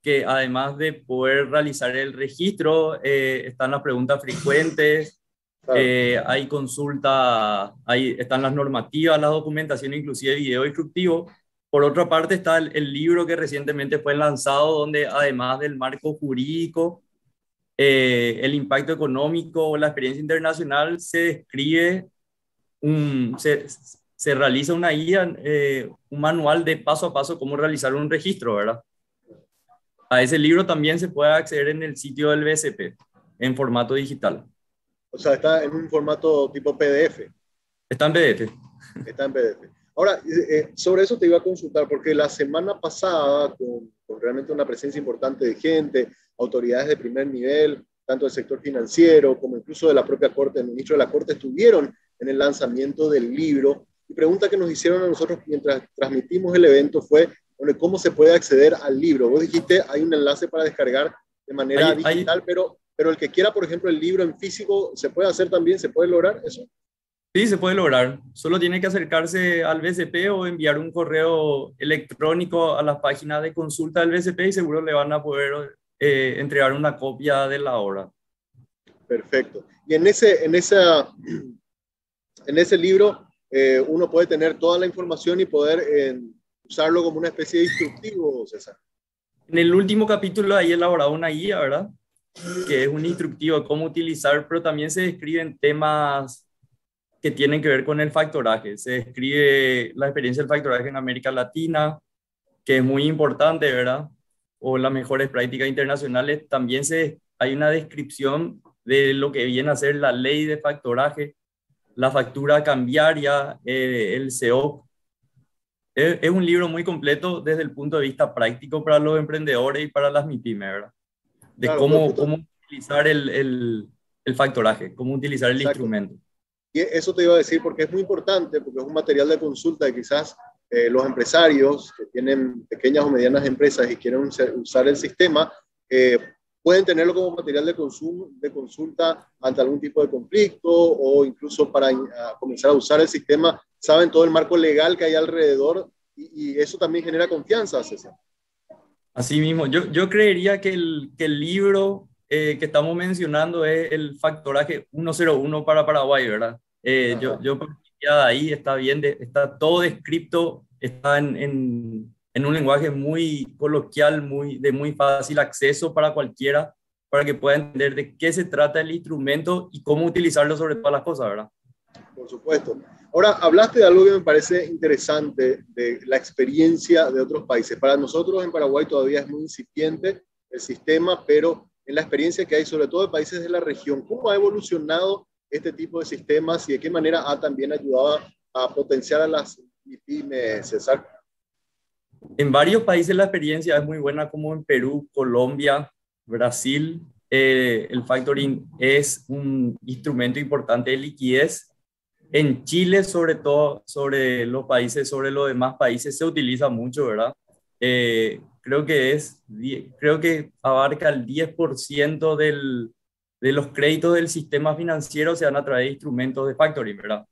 que además de poder realizar el registro, están las preguntas frecuentes, hay consulta, están las normativas, la documentación, inclusive video instructivo. Por otra parte está el libro que recientemente fue lanzado, donde además del marco jurídico, el impacto económico, la experiencia internacional, se describe, se realiza una guía, un manual de paso a paso cómo realizar un registro, ¿verdad? A ese libro también se puede acceder en el sitio del BCP, en formato digital. O sea, está en un formato tipo PDF. Está en PDF. Está en PDF. Ahora, sobre eso te iba a consultar, porque la semana pasada, con realmente una presencia importante de gente, autoridades de primer nivel, tanto del sector financiero como incluso de la propia Corte, el ministro de la Corte, estuvieron en el lanzamiento del libro. Y pregunta que nos hicieron a nosotros mientras transmitimos el evento fue, bueno, ¿cómo se puede acceder al libro? Vos dijiste, hay un enlace para descargar de manera digital, pero el que quiera, por ejemplo, el libro en físico, ¿se puede hacer también? ¿Se puede lograr eso? Sí, se puede lograr. Solo tiene que acercarse al BCP o enviar un correo electrónico a las páginas de consulta del BCP y seguro le van a poder entregar una copia de la obra. Perfecto. Y en ese libro uno puede tener toda la información y poder usarlo como una especie de instructivo, César. En el último capítulo ahí he elaborado una guía, ¿verdad? Que es un instructivo de cómo utilizar, pero también se describen temas que tienen que ver con el factoraje. Se describe la experiencia del factoraje en América Latina, que es muy importante, ¿verdad? O las mejores prácticas internacionales. También hay una descripción de lo que viene a ser la ley de factoraje, la factura cambiaria, el CO. Es un libro muy completo desde el punto de vista práctico para los emprendedores y para las MIPYME, ¿verdad? De claro, cómo utilizar el factoraje, cómo utilizar el instrumento. Y eso te iba a decir porque es muy importante, porque es un material de consulta de quizás los empresarios que tienen pequeñas o medianas empresas y quieren usar el sistema, pueden tenerlo como material de consulta ante algún tipo de conflicto o incluso para comenzar a usar el sistema, saben todo el marco legal que hay alrededor y eso también genera confianza, César. Así mismo, yo creería que el libro que estamos mencionando es el factoraje 101 para Paraguay, ¿verdad? Yo partiría de ahí, está bien, está todo descrito, está en un lenguaje muy coloquial, de muy fácil acceso para cualquiera, para que pueda entender de qué se trata el instrumento y cómo utilizarlo sobre todas las cosas, ¿verdad? Por supuesto. Ahora, hablaste de algo que me parece interesante, de la experiencia de otros países. Para nosotros en Paraguay todavía es muy incipiente el sistema, pero en la experiencia que hay, sobre todo de países de la región, ¿cómo ha evolucionado este tipo de sistemas y de qué manera ha también ayudado a potenciar a las MIPYMES, César? En varios países la experiencia es muy buena, como en Perú, Colombia, Brasil. El factoring es un instrumento importante de liquidez. En Chile, sobre todo, sobre los demás países, se utiliza mucho, ¿verdad? Creo que abarca el 10% de los créditos del sistema financiero se dan a través de instrumentos de factoring, ¿verdad?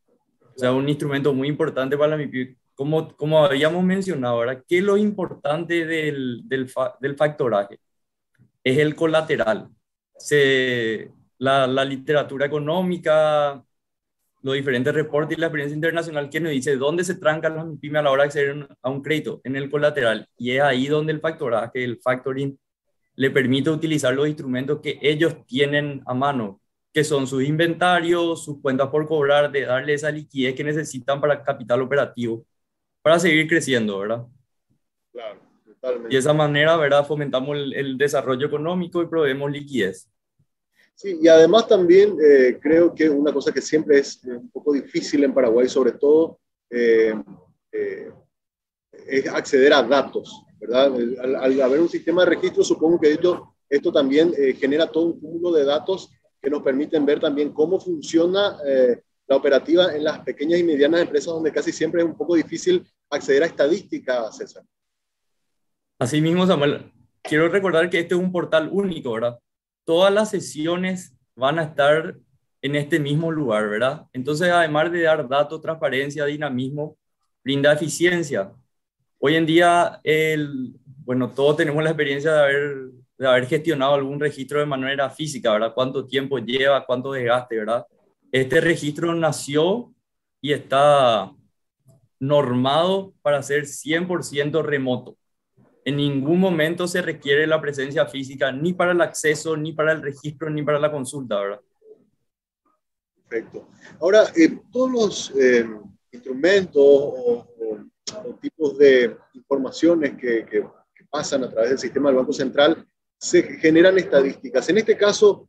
O sea, un instrumento muy importante para la MIPYME. Como habíamos mencionado, ¿verdad? ¿Qué es lo importante del factoraje? Es el colateral. La literatura económica, los diferentes reportes y la experiencia internacional que nos dice dónde se trancan las MIPYME a la hora de acceder a un crédito, en el colateral. Y es ahí donde el factoraje, el factoring, le permite utilizar los instrumentos que ellos tienen a mano, que son sus inventarios, sus cuentas por cobrar, de darle esa liquidez que necesitan para capital operativo, para seguir creciendo, ¿verdad? Claro, totalmente. Y de esa manera, ¿verdad? Fomentamos el desarrollo económico y proveemos liquidez. Sí, y además también creo que una cosa que siempre es un poco difícil en Paraguay, sobre todo, es acceder a datos, ¿verdad? Al haber un sistema de registro, supongo que esto también genera todo un cúmulo de datos que nos permiten ver también cómo funciona la operativa en las pequeñas y medianas empresas, donde casi siempre es un poco difícil acceder a estadísticas, César. Así mismo, Samuel, quiero recordar que este es un portal único, ¿verdad? Todas las sesiones van a estar en este mismo lugar, ¿verdad? Entonces, además de dar datos, transparencia, dinamismo, brinda eficiencia. Hoy en día, todos tenemos la experiencia de haber gestionado algún registro de manera física, ¿verdad? ¿Cuánto tiempo lleva? ¿Cuánto desgaste, verdad? Este registro nació y está normado para ser 100% remoto. En ningún momento se requiere la presencia física ni para el acceso, ni para el registro, ni para la consulta, ¿verdad? Perfecto. Ahora, todos los instrumentos o tipos de informaciones que pasan a través del sistema del Banco Central se generan estadísticas. En este caso,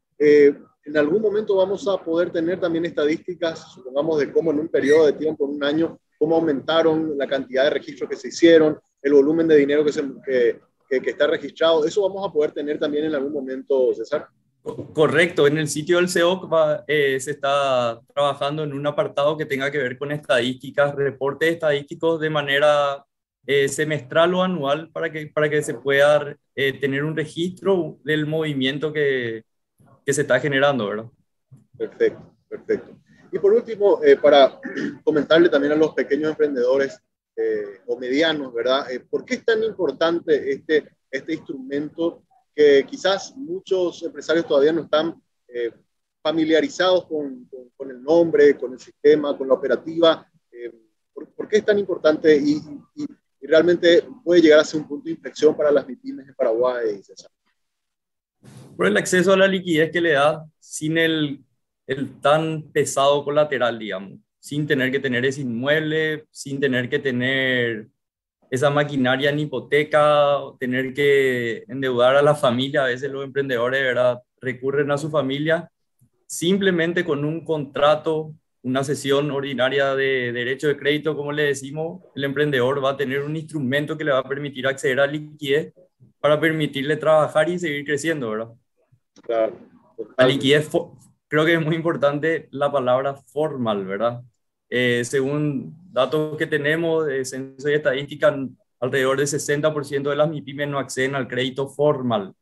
en algún momento vamos a poder tener también estadísticas, supongamos, de cómo en un periodo de tiempo, en un año, cómo aumentaron la cantidad de registros que se hicieron, el volumen de dinero que está registrado. ¿Eso vamos a poder tener también en algún momento, César? Correcto, en el sitio del SEOC se está trabajando en un apartado que tenga que ver con estadísticas, reportes estadísticos de manera semestral o anual para que se pueda tener un registro del movimiento que se está generando, ¿verdad? Perfecto, perfecto. Y por último, para comentarle también a los pequeños emprendedores o medianos, ¿verdad? ¿Por qué es tan importante este instrumento que quizás muchos empresarios todavía no están familiarizados con el nombre, con el sistema, con la operativa? ¿Por qué es tan importante y realmente puede llegar a ser un punto de inflexión para las MIPYMES de Paraguay, César? Por el acceso a la liquidez que le da sin el tan pesado colateral, digamos, sin tener que tener ese inmueble, sin tener que tener esa maquinaria en hipoteca, tener que endeudar a la familia. A veces los emprendedores, ¿verdad?, recurren a su familia. Simplemente con un contrato, una sesión ordinaria de derecho de crédito, como le decimos, el emprendedor va a tener un instrumento que le va a permitir acceder a liquidez para permitirle trabajar y seguir creciendo, ¿verdad? Claro. La liquidez, creo que es muy importante la palabra formal, ¿verdad? Según datos que tenemos de Censo y Estadística, alrededor del 60% de las MIPYMES no acceden al crédito formal.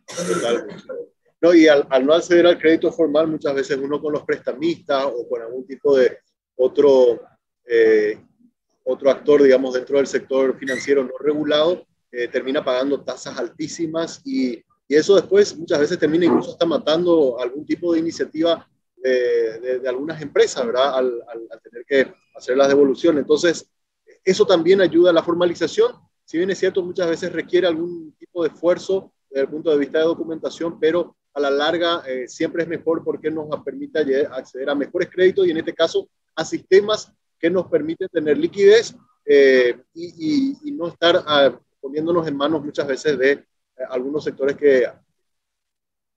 Totalmente. No, y al no acceder al crédito formal, muchas veces uno con los prestamistas o con algún tipo de otro actor, digamos, dentro del sector financiero no regulado, termina pagando tasas altísimas y eso después muchas veces termina incluso hasta matando algún tipo de iniciativa de algunas empresas, ¿verdad? Al tener que hacer las devoluciones. Entonces, eso también ayuda a la formalización. Si bien es cierto, muchas veces requiere algún tipo de esfuerzo desde el punto de vista de documentación, pero a la larga siempre es mejor porque nos permite acceder a mejores créditos y en este caso a sistemas que nos permiten tener liquidez y no estar poniéndonos en manos muchas veces de algunos sectores que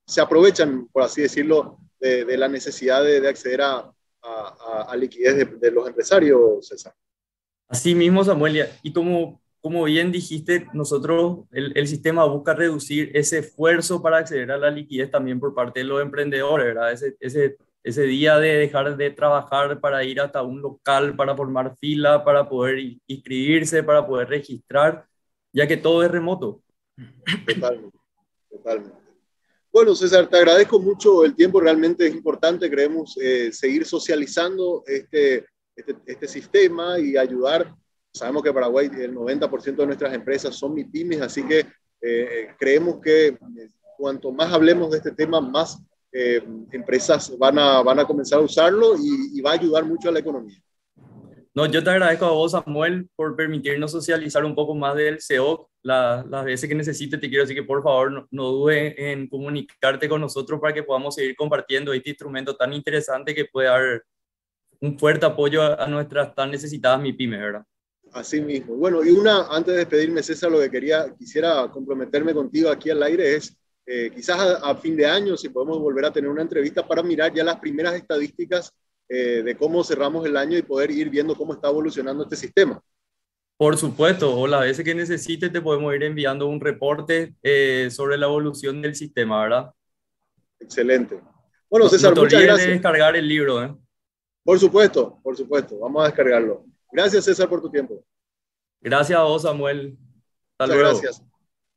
se aprovechan, por así decirlo, de la necesidad de acceder a liquidez de los empresarios, César. Así mismo, Samuel, y como bien dijiste, nosotros, el sistema busca reducir ese esfuerzo para acceder a la liquidez también por parte de los emprendedores, ¿verdad? Ese día de dejar de trabajar para ir hasta un local, para formar fila, para poder inscribirse, para poder registrar, ya que todo es remoto. Totalmente, totalmente. Bueno, César, te agradezco mucho el tiempo, realmente es importante, queremos seguir socializando este sistema y ayudar. Sabemos que en Paraguay el 90% de nuestras empresas son MIPYMES, así que creemos que cuanto más hablemos de este tema, más empresas van a comenzar a usarlo y va a ayudar mucho a la economía. No, yo te agradezco a vos, Samuel, por permitirnos socializar un poco más del SEOC. Las veces que necesites, te quiero decir que por favor no dudes en comunicarte con nosotros para que podamos seguir compartiendo este instrumento tan interesante que puede dar un fuerte apoyo a nuestras tan necesitadas MIPYMES, ¿verdad? Así mismo. Bueno, y antes de despedirme, César, lo que quisiera comprometerme contigo aquí al aire es quizás a fin de año, si podemos volver a tener una entrevista para mirar ya las primeras estadísticas de cómo cerramos el año y poder ir viendo cómo está evolucionando este sistema. Por supuesto, o las veces que necesites te podemos ir enviando un reporte sobre la evolución del sistema, ¿verdad? Excelente. Bueno, César, muchas gracias. De descargar el libro, ¿eh? Por supuesto, vamos a descargarlo. Gracias, César, por tu tiempo. Gracias a vos, Samuel. Hasta muchas luego. Gracias.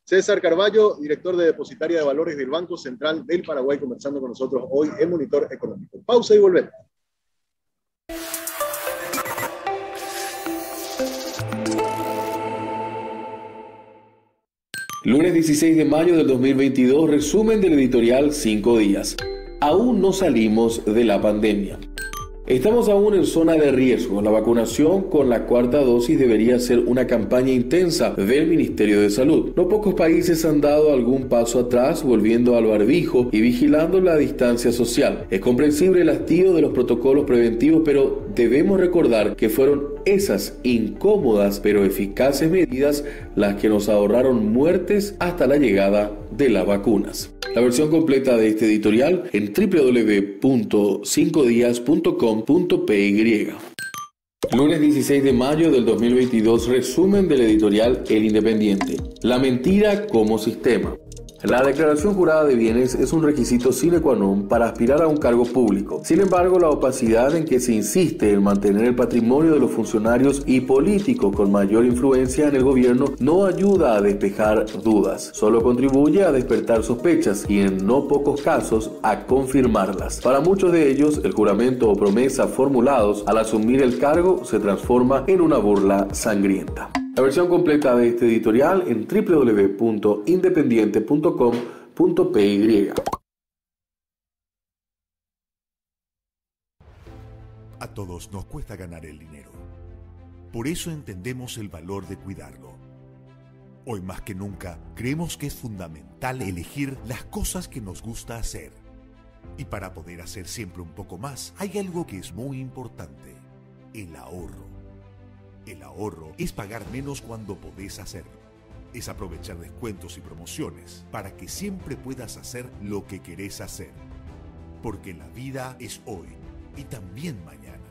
César Carballo, director de Depositaria de Valores del Banco Central del Paraguay, conversando con nosotros hoy en Monitor Económico. Pausa y volvemos. Lunes 16 de mayo del 2022, resumen del editorial 5 días. Aún no salimos de la pandemia. Estamos aún en zona de riesgo. La vacunación con la cuarta dosis debería ser una campaña intensa del Ministerio de Salud. No pocos países han dado algún paso atrás, volviendo al barbijo y vigilando la distancia social. Es comprensible el hastío de los protocolos preventivos, pero debemos recordar que fueron esas incómodas pero eficaces medidas las que nos ahorraron muertes hasta la llegada de las vacunas. La versión completa de este editorial en www.5dias.com.py. Lunes 16 de mayo del 2022, resumen del editorial El Independiente. La mentira como sistema. La declaración jurada de bienes es un requisito sine qua non para aspirar a un cargo público. Sin embargo, la opacidad en que se insiste en mantener el patrimonio de los funcionarios y políticos con mayor influencia en el gobierno no ayuda a despejar dudas, solo contribuye a despertar sospechas y en no pocos casos a confirmarlas. Para muchos de ellos, el juramento o promesa formulados al asumir el cargo se transforma en una burla sangrienta. La versión completa de este editorial en www.independiente.com.py. A todos nos cuesta ganar el dinero. Por eso entendemos el valor de cuidarlo. Hoy más que nunca, creemos que es fundamental elegir las cosas que nos gusta hacer. Y para poder hacer siempre un poco más, hay algo que es muy importante: el ahorro. El ahorro es pagar menos cuando podés hacerlo. Es aprovechar descuentos y promociones para que siempre puedas hacer lo que querés hacer. Porque la vida es hoy y también mañana.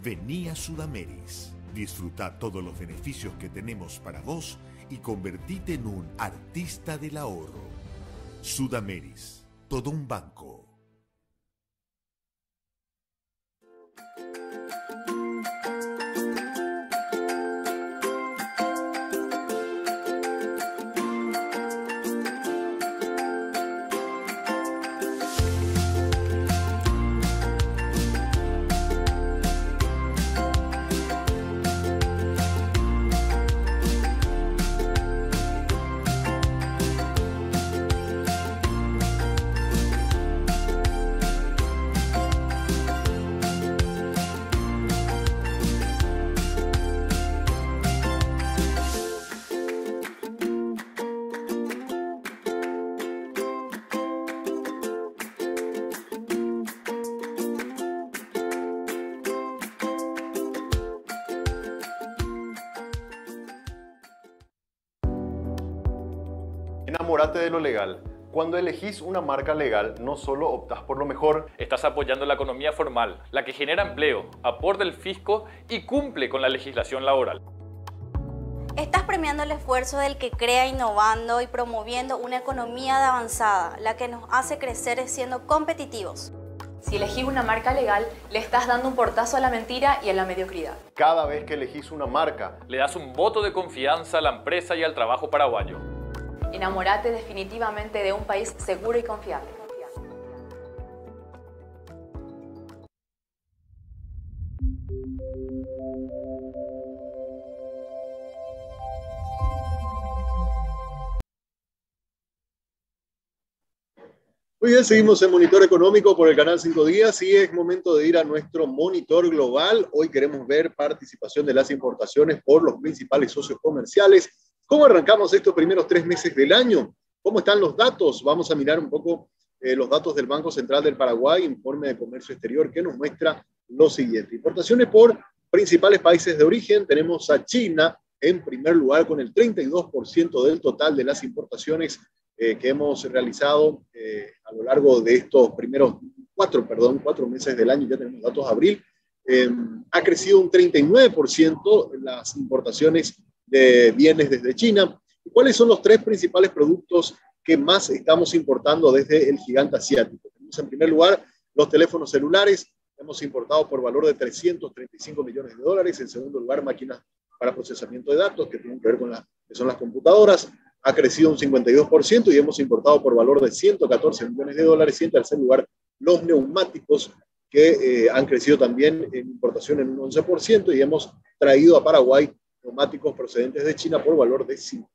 Vení a Sudameris. Disfruta todos los beneficios que tenemos para vos y convertite en un artista del ahorro. Sudameris, todo un banco. Enamórate de lo legal. Cuando elegís una marca legal, no solo optás por lo mejor, estás apoyando la economía formal, la que genera empleo, aporta el fisco y cumple con la legislación laboral. Estás premiando el esfuerzo del que crea innovando y promoviendo una economía de avanzada, la que nos hace crecer siendo competitivos. Si elegís una marca legal, le estás dando un portazo a la mentira y a la mediocridad. Cada vez que elegís una marca, le das un voto de confianza a la empresa y al trabajo paraguayo. Enamórate definitivamente de un país seguro y confiable. Muy bien, seguimos en Monitor Económico por el canal 5 Días y es momento de ir a nuestro monitor global. Hoy queremos ver participación de las importaciones por los principales socios comerciales. ¿Cómo arrancamos estos primeros 3 meses del año? ¿Cómo están los datos? Vamos a mirar un poco los datos del Banco Central del Paraguay, informe de comercio exterior, que nos muestra lo siguiente. Importaciones por principales países de origen. Tenemos a China en primer lugar con el 32% del total de las importaciones que hemos realizado a lo largo de estos primeros 4 meses del año. Ya tenemos datos de abril. Ha crecido un 39% las importaciones de bienes desde China. ¿Cuáles son los 3 principales productos que más estamos importando desde el gigante asiático? Tenemos en primer lugar los teléfonos celulares. Hemos importado por valor de $335 millones. En segundo lugar, máquinas para procesamiento de datos, que tienen que ver con que son las computadoras. Ha crecido un 52% y hemos importado por valor de $114 millones. Y en tercer lugar, los neumáticos, que han crecido también en importación en un 11% y hemos traído a Paraguay neumáticos procedentes de China por valor de $50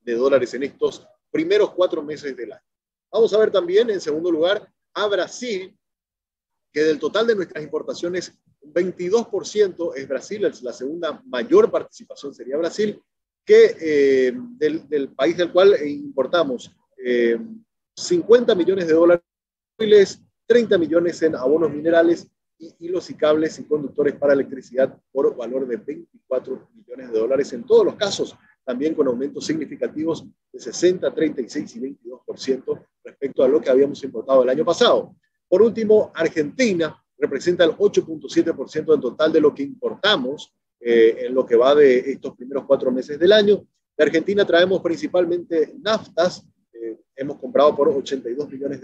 millones en estos primeros 4 meses del año. Vamos a ver también, en segundo lugar, a Brasil, que del total de nuestras importaciones, 22% es Brasil, la segunda mayor participación sería Brasil, que del país del cual importamos $50 millones, 30 millones en abonos minerales y hilos y cables y conductores para electricidad por valor de $24 millones en todos los casos, también con aumentos significativos de 60, 36 y 22% respecto a lo que habíamos importado el año pasado. Por último, Argentina representa el 8.7% del total de lo que importamos en lo que va de estos primeros 4 meses del año. De Argentina traemos principalmente naftas, hemos comprado por $82 millones,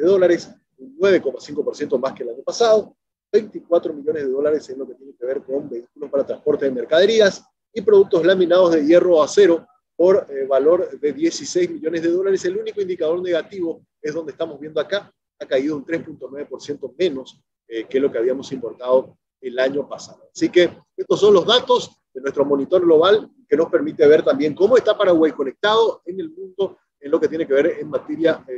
un 9,5% más que el año pasado, $24 millones en lo que tiene que ver con vehículos para transporte de mercaderías y productos laminados de hierro o acero por valor de $16 millones. El único indicador negativo es donde estamos viendo acá, ha caído un 3.9% menos que lo que habíamos importado el año pasado. Así que estos son los datos de nuestro monitor global que nos permite ver también cómo está Paraguay conectado en el mundo en lo que tiene que ver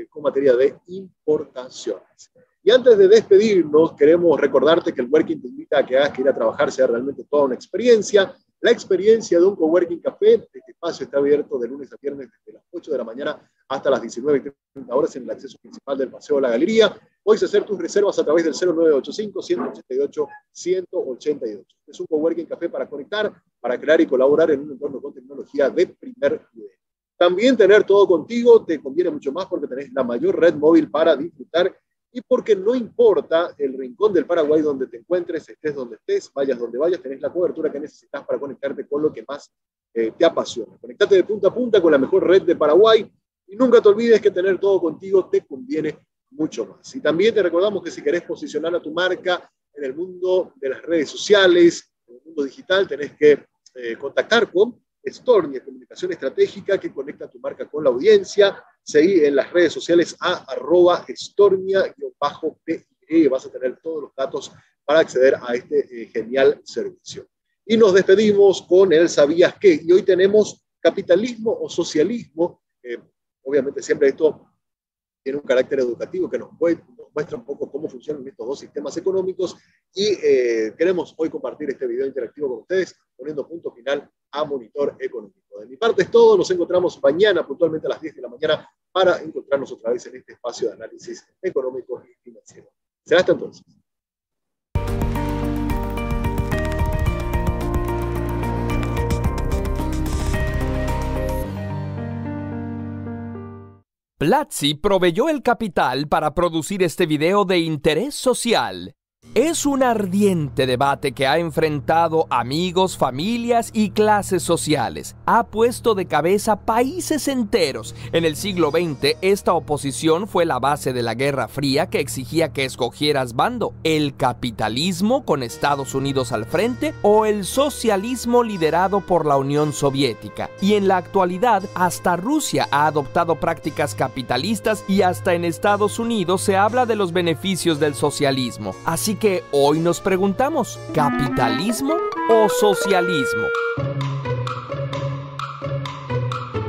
con materia de importaciones. Y antes de despedirnos, queremos recordarte que el Working te invita a que hagas que ir a trabajar sea realmente toda una experiencia. La experiencia de un Coworking Café. Este espacio está abierto de lunes a viernes desde las 8 de la mañana hasta las 19:30 horas en el acceso principal del Paseo de la Galería. Puedes hacer tus reservas a través del 0985-188-188. Es un Coworking Café para conectar, para crear y colaborar en un entorno con tecnología de primer nivel. También tener todo contigo te conviene mucho más porque tenés la mayor red móvil para disfrutar y porque no importa el rincón del Paraguay donde te encuentres, estés donde estés, vayas donde vayas, tenés la cobertura que necesitas para conectarte con lo que más te apasiona. Conectate de punta a punta con la mejor red de Paraguay y nunca te olvides que tener todo contigo te conviene mucho más. Y también te recordamos que si querés posicionar a tu marca en el mundo de las redes sociales, en el mundo digital, tenés que contactar con Stornia, comunicación estratégica que conecta tu marca con la audiencia. Seguí en las redes sociales a @Stornia_PY. Vas a tener todos los datos para acceder a este genial servicio. Y nos despedimos con el ¿Sabías qué? Y hoy tenemos capitalismo o socialismo. Obviamente siempre esto tiene un carácter educativo que nos muestra un poco cómo funcionan estos dos sistemas económicos y queremos hoy compartir este video interactivo con ustedes poniendo punto final a Monitor Económico. De mi parte es todo, nos encontramos mañana puntualmente a las 10 de la mañana para encontrarnos otra vez en este espacio de análisis económico y financiero. Será hasta entonces. Platzi proveyó el capital para producir este video de interés social. Es un ardiente debate que ha enfrentado amigos, familias y clases sociales. Ha puesto de cabeza países enteros. En el siglo XX, esta oposición fue la base de la Guerra Fría que exigía que escogieras bando: el capitalismo con Estados Unidos al frente o el socialismo liderado por la Unión Soviética. Y en la actualidad, hasta Rusia ha adoptado prácticas capitalistas y hasta en Estados Unidos se habla de los beneficios del socialismo. Así que hoy nos preguntamos, ¿capitalismo o socialismo?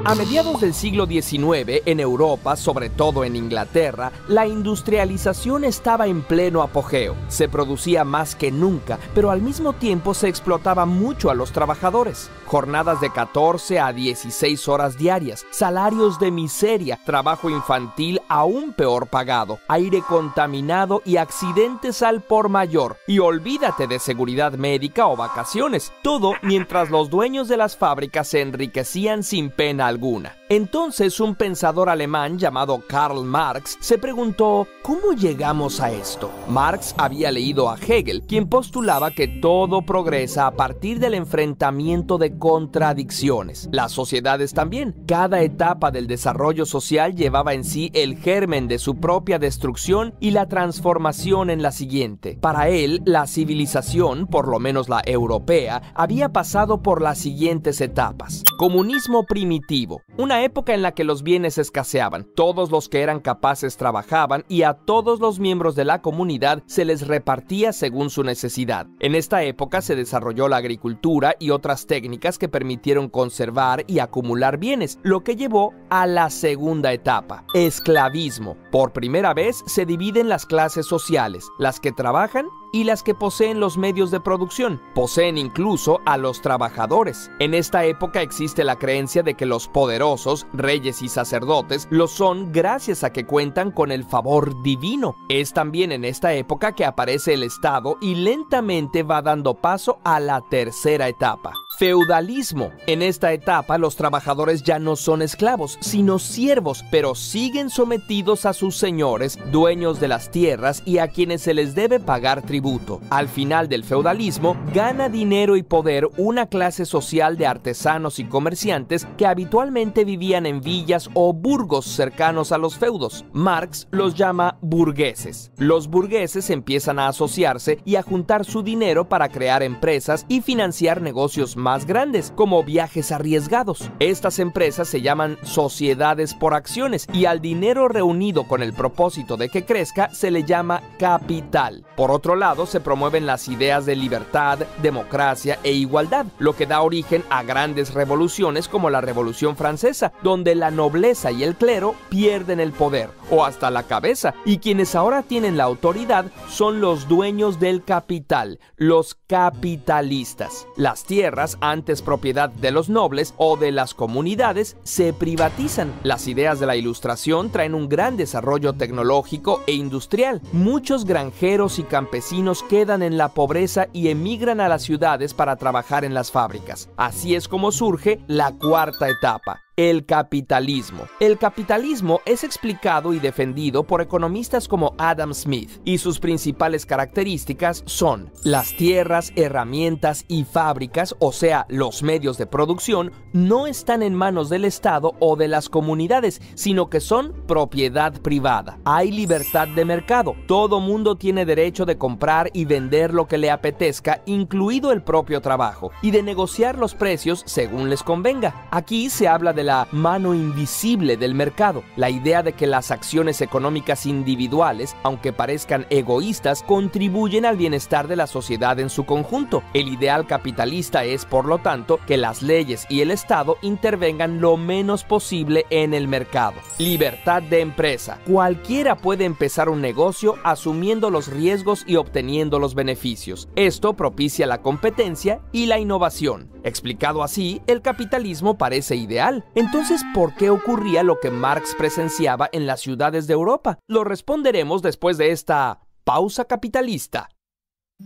A mediados del siglo XIX, en Europa, sobre todo en Inglaterra, la industrialización estaba en pleno apogeo. Se producía más que nunca, pero al mismo tiempo se explotaba mucho a los trabajadores. Jornadas de 14 a 16 horas diarias, salarios de miseria, trabajo infantil aún peor pagado, aire contaminado y accidentes al por mayor. Y olvídate de seguridad médica o vacaciones, todo mientras los dueños de las fábricas se enriquecían sin pena alguna. Entonces un pensador alemán llamado Karl Marx se preguntó, ¿cómo llegamos a esto? Marx había leído a Hegel, quien postulaba que todo progresa a partir del enfrentamiento de contradicciones. Las sociedades también. Cada etapa del desarrollo social llevaba en sí el germen de su propia destrucción y la transformación en la siguiente. Para él, la civilización, por lo menos la europea, había pasado por las siguientes etapas. Comunismo primitivo, una época en la que los bienes escaseaban, todos los que eran capaces trabajaban y a todos los miembros de la comunidad se les repartía según su necesidad. En esta época se desarrolló la agricultura y otras técnicas que permitieron conservar y acumular bienes, lo que llevó a la segunda etapa, esclavismo. Por primera vez se dividen las clases sociales, las que trabajan y las que poseen los medios de producción. Poseen incluso a los trabajadores. En esta época existe la creencia de que los poderosos poderosos, reyes y sacerdotes, lo son gracias a que cuentan con el favor divino. Es también en esta época que aparece el Estado y lentamente va dando paso a la tercera etapa. Feudalismo. En esta etapa los trabajadores ya no son esclavos, sino siervos, pero siguen sometidos a sus señores, dueños de las tierras y a quienes se les debe pagar tributo. Al final del feudalismo, gana dinero y poder una clase social de artesanos y comerciantes que habitualmente vivían en villas o burgos cercanos a los feudos. Marx los llama burgueses. Los burgueses empiezan a asociarse y a juntar su dinero para crear empresas y financiar negocios más grandes, como viajes arriesgados. Estas empresas se llaman sociedades por acciones y al dinero reunido con el propósito de que crezca se le llama capital. Por otro lado, se promueven las ideas de libertad, democracia e igualdad, lo que da origen a grandes revoluciones como la Revolución Francesa, donde la nobleza y el clero pierden el poder, o hasta la cabeza, y quienes ahora tienen la autoridad son los dueños del capital, los capitalistas. Las tierras, antes propiedad de los nobles o de las comunidades, se privatizan. Las ideas de la Ilustración traen un gran desarrollo tecnológico e industrial. Muchos granjeros y campesinos quedan en la pobreza y emigran a las ciudades para trabajar en las fábricas. Así es como surge la cuarta etapa. El capitalismo. El capitalismo es explicado y defendido por economistas como Adam Smith, y sus principales características son: las tierras, herramientas y fábricas, o sea, los medios de producción, no están en manos del Estado o de las comunidades, sino que son propiedad privada. Hay libertad de mercado. Todo mundo tiene derecho de comprar y vender lo que le apetezca, incluido el propio trabajo, y de negociar los precios según les convenga. Aquí se habla de la mano invisible del mercado, la idea de que las acciones económicas individuales, aunque parezcan egoístas, contribuyen al bienestar de la sociedad en su conjunto. El ideal capitalista es, por lo tanto, que las leyes y el Estado intervengan lo menos posible en el mercado. Libertad de empresa. Cualquiera puede empezar un negocio asumiendo los riesgos y obteniendo los beneficios. Esto propicia la competencia y la innovación. Explicado así, el capitalismo parece ideal. Entonces, ¿por qué ocurría lo que Marx presenciaba en las ciudades de Europa? Lo responderemos después de esta pausa capitalista.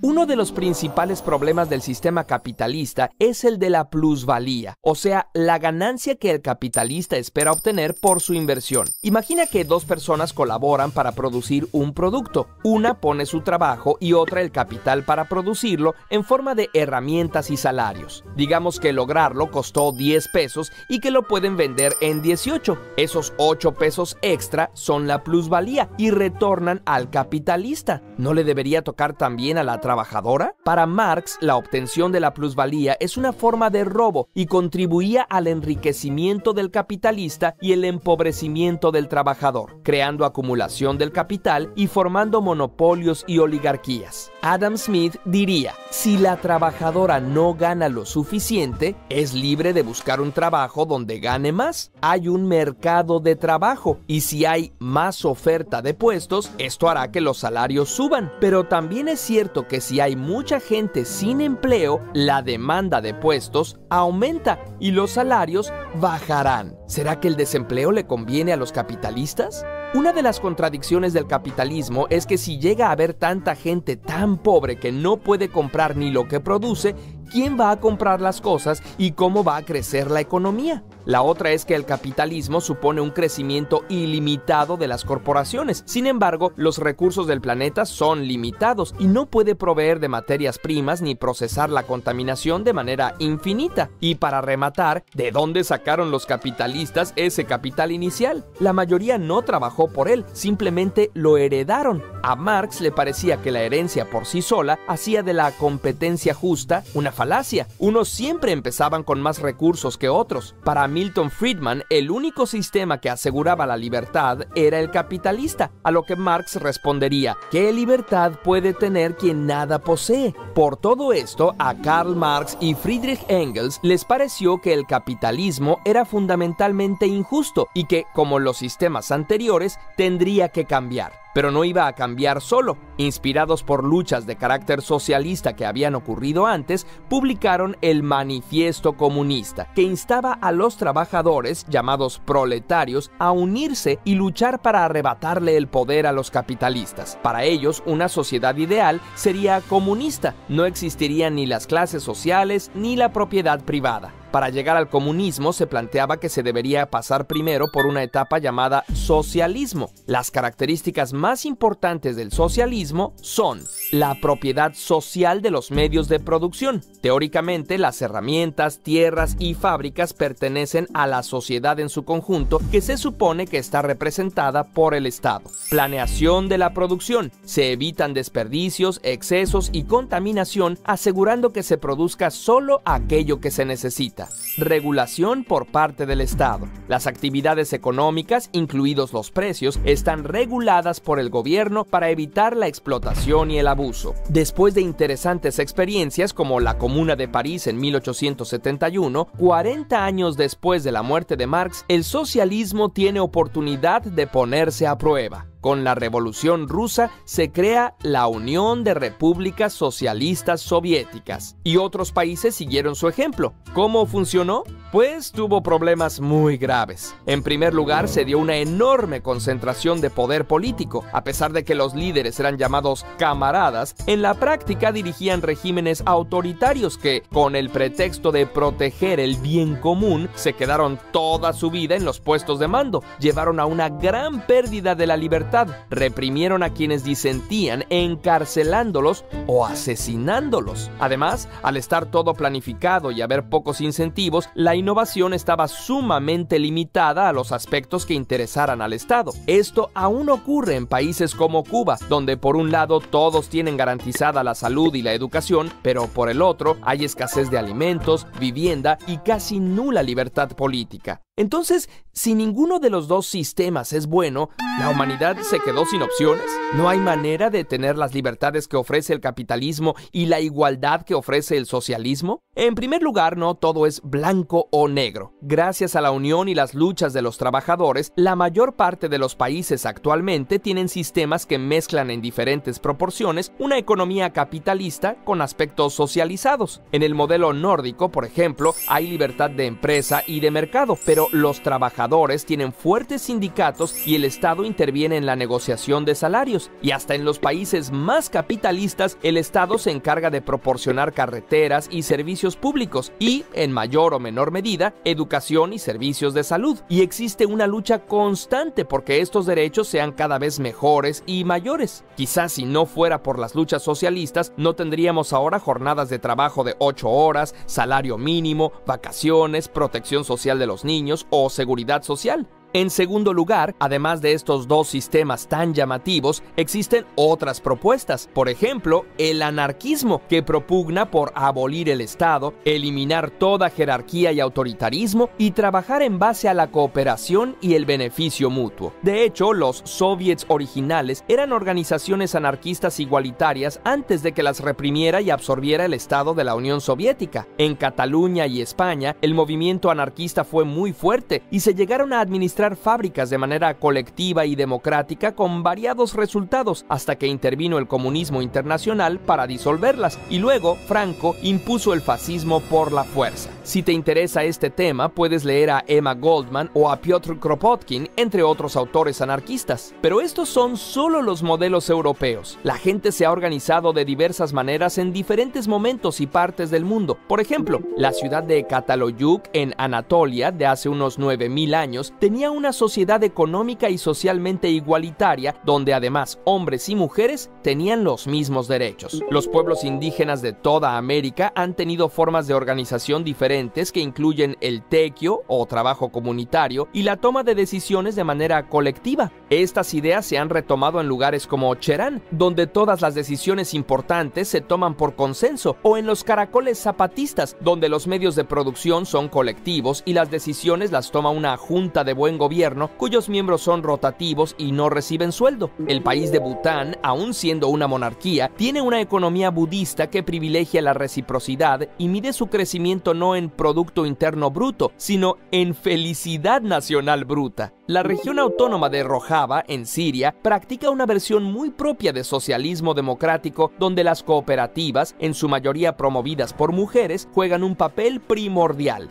Uno de los principales problemas del sistema capitalista es el de la plusvalía, o sea, la ganancia que el capitalista espera obtener por su inversión. Imagina que dos personas colaboran para producir un producto. Una pone su trabajo y otra el capital para producirlo en forma de herramientas y salarios. Digamos que lograrlo costó 10 pesos y que lo pueden vender en 18. Esos 8 pesos extra son la plusvalía y retornan al capitalista. ¿No le debería tocar también a la trabajadora? Para Marx, la obtención de la plusvalía es una forma de robo y contribuía al enriquecimiento del capitalista y el empobrecimiento del trabajador, creando acumulación del capital y formando monopolios y oligarquías. Adam Smith diría: si la trabajadora no gana lo suficiente, es libre de buscar un trabajo donde gane más. Hay un mercado de trabajo y si hay más oferta de puestos, esto hará que los salarios suban. Pero también es cierto que si hay mucha gente sin empleo, la demanda de puestos aumenta y los salarios bajarán. ¿Será que el desempleo le conviene a los capitalistas? Una de las contradicciones del capitalismo es que si llega a haber tanta gente tan pobre que no puede comprar ni lo que produce, ¿quién va a comprar las cosas y cómo va a crecer la economía? La otra es que el capitalismo supone un crecimiento ilimitado de las corporaciones. Sin embargo, los recursos del planeta son limitados y no puede proveer de materias primas ni procesar la contaminación de manera infinita. Y para rematar, ¿de dónde sacaron los capitalistas ese capital inicial? La mayoría no trabajó por él, simplemente lo heredaron. A Marx le parecía que la herencia por sí sola hacía de la competencia justa una falacia. Unos siempre empezaban con más recursos que otros. Para Milton Friedman, el único sistema que aseguraba la libertad era el capitalista, a lo que Marx respondería: ¿qué libertad puede tener quien nada posee? Por todo esto, a Karl Marx y Friedrich Engels les pareció que el capitalismo era fundamentalmente injusto y que, como los sistemas anteriores, tendría que cambiar. Pero no iba a cambiar solo. Inspirados por luchas de carácter socialista que habían ocurrido antes, publicaron el Manifiesto Comunista, que instaba a los trabajadores, llamados proletarios, a unirse y luchar para arrebatarle el poder a los capitalistas. Para ellos, una sociedad ideal sería comunista. No existirían ni las clases sociales ni la propiedad privada. Para llegar al comunismo se planteaba que se debería pasar primero por una etapa llamada socialismo. Las características más importantes del socialismo son la propiedad social de los medios de producción. Teóricamente, las herramientas, tierras y fábricas pertenecen a la sociedad en su conjunto, que se supone que está representada por el Estado. Planeación de la producción. Se evitan desperdicios, excesos y contaminación, asegurando que se produzca solo aquello que se necesita. Regulación por parte del Estado. Las actividades económicas, incluidos los precios, están reguladas por el gobierno para evitar la explotación y el abuso. Después de interesantes experiencias como la Comuna de París en 1871, 40 años después de la muerte de Marx, el socialismo tiene oportunidad de ponerse a prueba. Con la Revolución Rusa se crea la Unión de Repúblicas Socialistas Soviéticas y otros países siguieron su ejemplo. ¿Cómo funcionó? Pues tuvo problemas muy graves. En primer lugar, se dio una enorme concentración de poder político. A pesar de que los líderes eran llamados camaradas, en la práctica dirigían regímenes autoritarios que, con el pretexto de proteger el bien común, se quedaron toda su vida en los puestos de mando. Llevaron a una gran pérdida de la libertad. Reprimieron a quienes disentían, encarcelándolos o asesinándolos. Además, al estar todo planificado y haber pocos incentivos, la innovación estaba sumamente limitada a los aspectos que interesaran al Estado. Esto aún ocurre en países como Cuba, donde por un lado todos tienen garantizada la salud y la educación, pero por el otro hay escasez de alimentos, vivienda y casi nula libertad política. Entonces, si ninguno de los dos sistemas es bueno, ¿la humanidad se quedó sin opciones? ¿No hay manera de tener las libertades que ofrece el capitalismo y la igualdad que ofrece el socialismo? En primer lugar, no todo es blanco o negro. Gracias a la unión y las luchas de los trabajadores, la mayor parte de los países actualmente tienen sistemas que mezclan en diferentes proporciones una economía capitalista con aspectos socializados. En el modelo nórdico, por ejemplo, hay libertad de empresa y de mercado, pero los trabajadores tienen fuertes sindicatos y el Estado interviene en la negociación de salarios. Y hasta en los países más capitalistas, el Estado se encarga de proporcionar carreteras y servicios públicos y, en mayor o menor medida, educación y servicios de salud. Y existe una lucha constante porque estos derechos sean cada vez mejores y mayores. Quizás si no fuera por las luchas socialistas, no tendríamos ahora jornadas de trabajo de 8 horas, salario mínimo, vacaciones, protección social de los niños o seguridad social. En segundo lugar, además de estos dos sistemas tan llamativos, existen otras propuestas. Por ejemplo, el anarquismo, que propugna por abolir el Estado, eliminar toda jerarquía y autoritarismo y trabajar en base a la cooperación y el beneficio mutuo. De hecho, los soviets originales eran organizaciones anarquistas igualitarias antes de que las reprimiera y absorbiera el Estado de la Unión Soviética. En Cataluña y España, el movimiento anarquista fue muy fuerte y se llegaron a administrar fábricas de manera colectiva y democrática con variados resultados hasta que intervino el comunismo internacional para disolverlas y luego Franco impuso el fascismo por la fuerza. Si te interesa este tema, puedes leer a Emma Goldman o a Piotr Kropotkin, entre otros autores anarquistas. Pero estos son solo los modelos europeos. La gente se ha organizado de diversas maneras en diferentes momentos y partes del mundo. Por ejemplo, la ciudad de Cataluyuk en Anatolia de hace unos 9000 años tenía una sociedad económica y socialmente igualitaria donde además hombres y mujeres tenían los mismos derechos. Los pueblos indígenas de toda América han tenido formas de organización diferentes que incluyen el tequio o trabajo comunitario y la toma de decisiones de manera colectiva. Estas ideas se han retomado en lugares como Cherán, donde todas las decisiones importantes se toman por consenso, o en los caracoles zapatistas, donde los medios de producción son colectivos y las decisiones las toma una junta de buen gobierno cuyos miembros son rotativos y no reciben sueldo. El país de Bután, aun siendo una monarquía, tiene una economía budista que privilegia la reciprocidad y mide su crecimiento no en Producto Interno Bruto, sino en felicidad nacional bruta. La región autónoma de Rojava, en Siria, practica una versión muy propia de socialismo democrático, donde las cooperativas, en su mayoría promovidas por mujeres, juegan un papel primordial.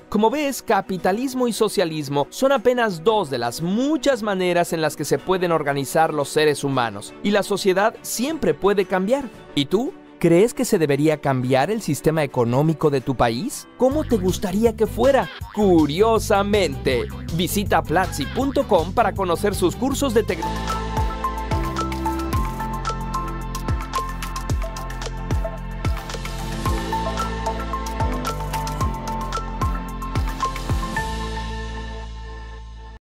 Como ves, capitalismo y socialismo son apenas dos de las muchas maneras en las que se pueden organizar los seres humanos, y la sociedad siempre puede cambiar. ¿Y tú? ¿Crees que se debería cambiar el sistema económico de tu país? ¿Cómo te gustaría que fuera? Curiosamente, visita platzi.com para conocer sus cursos de tecnología.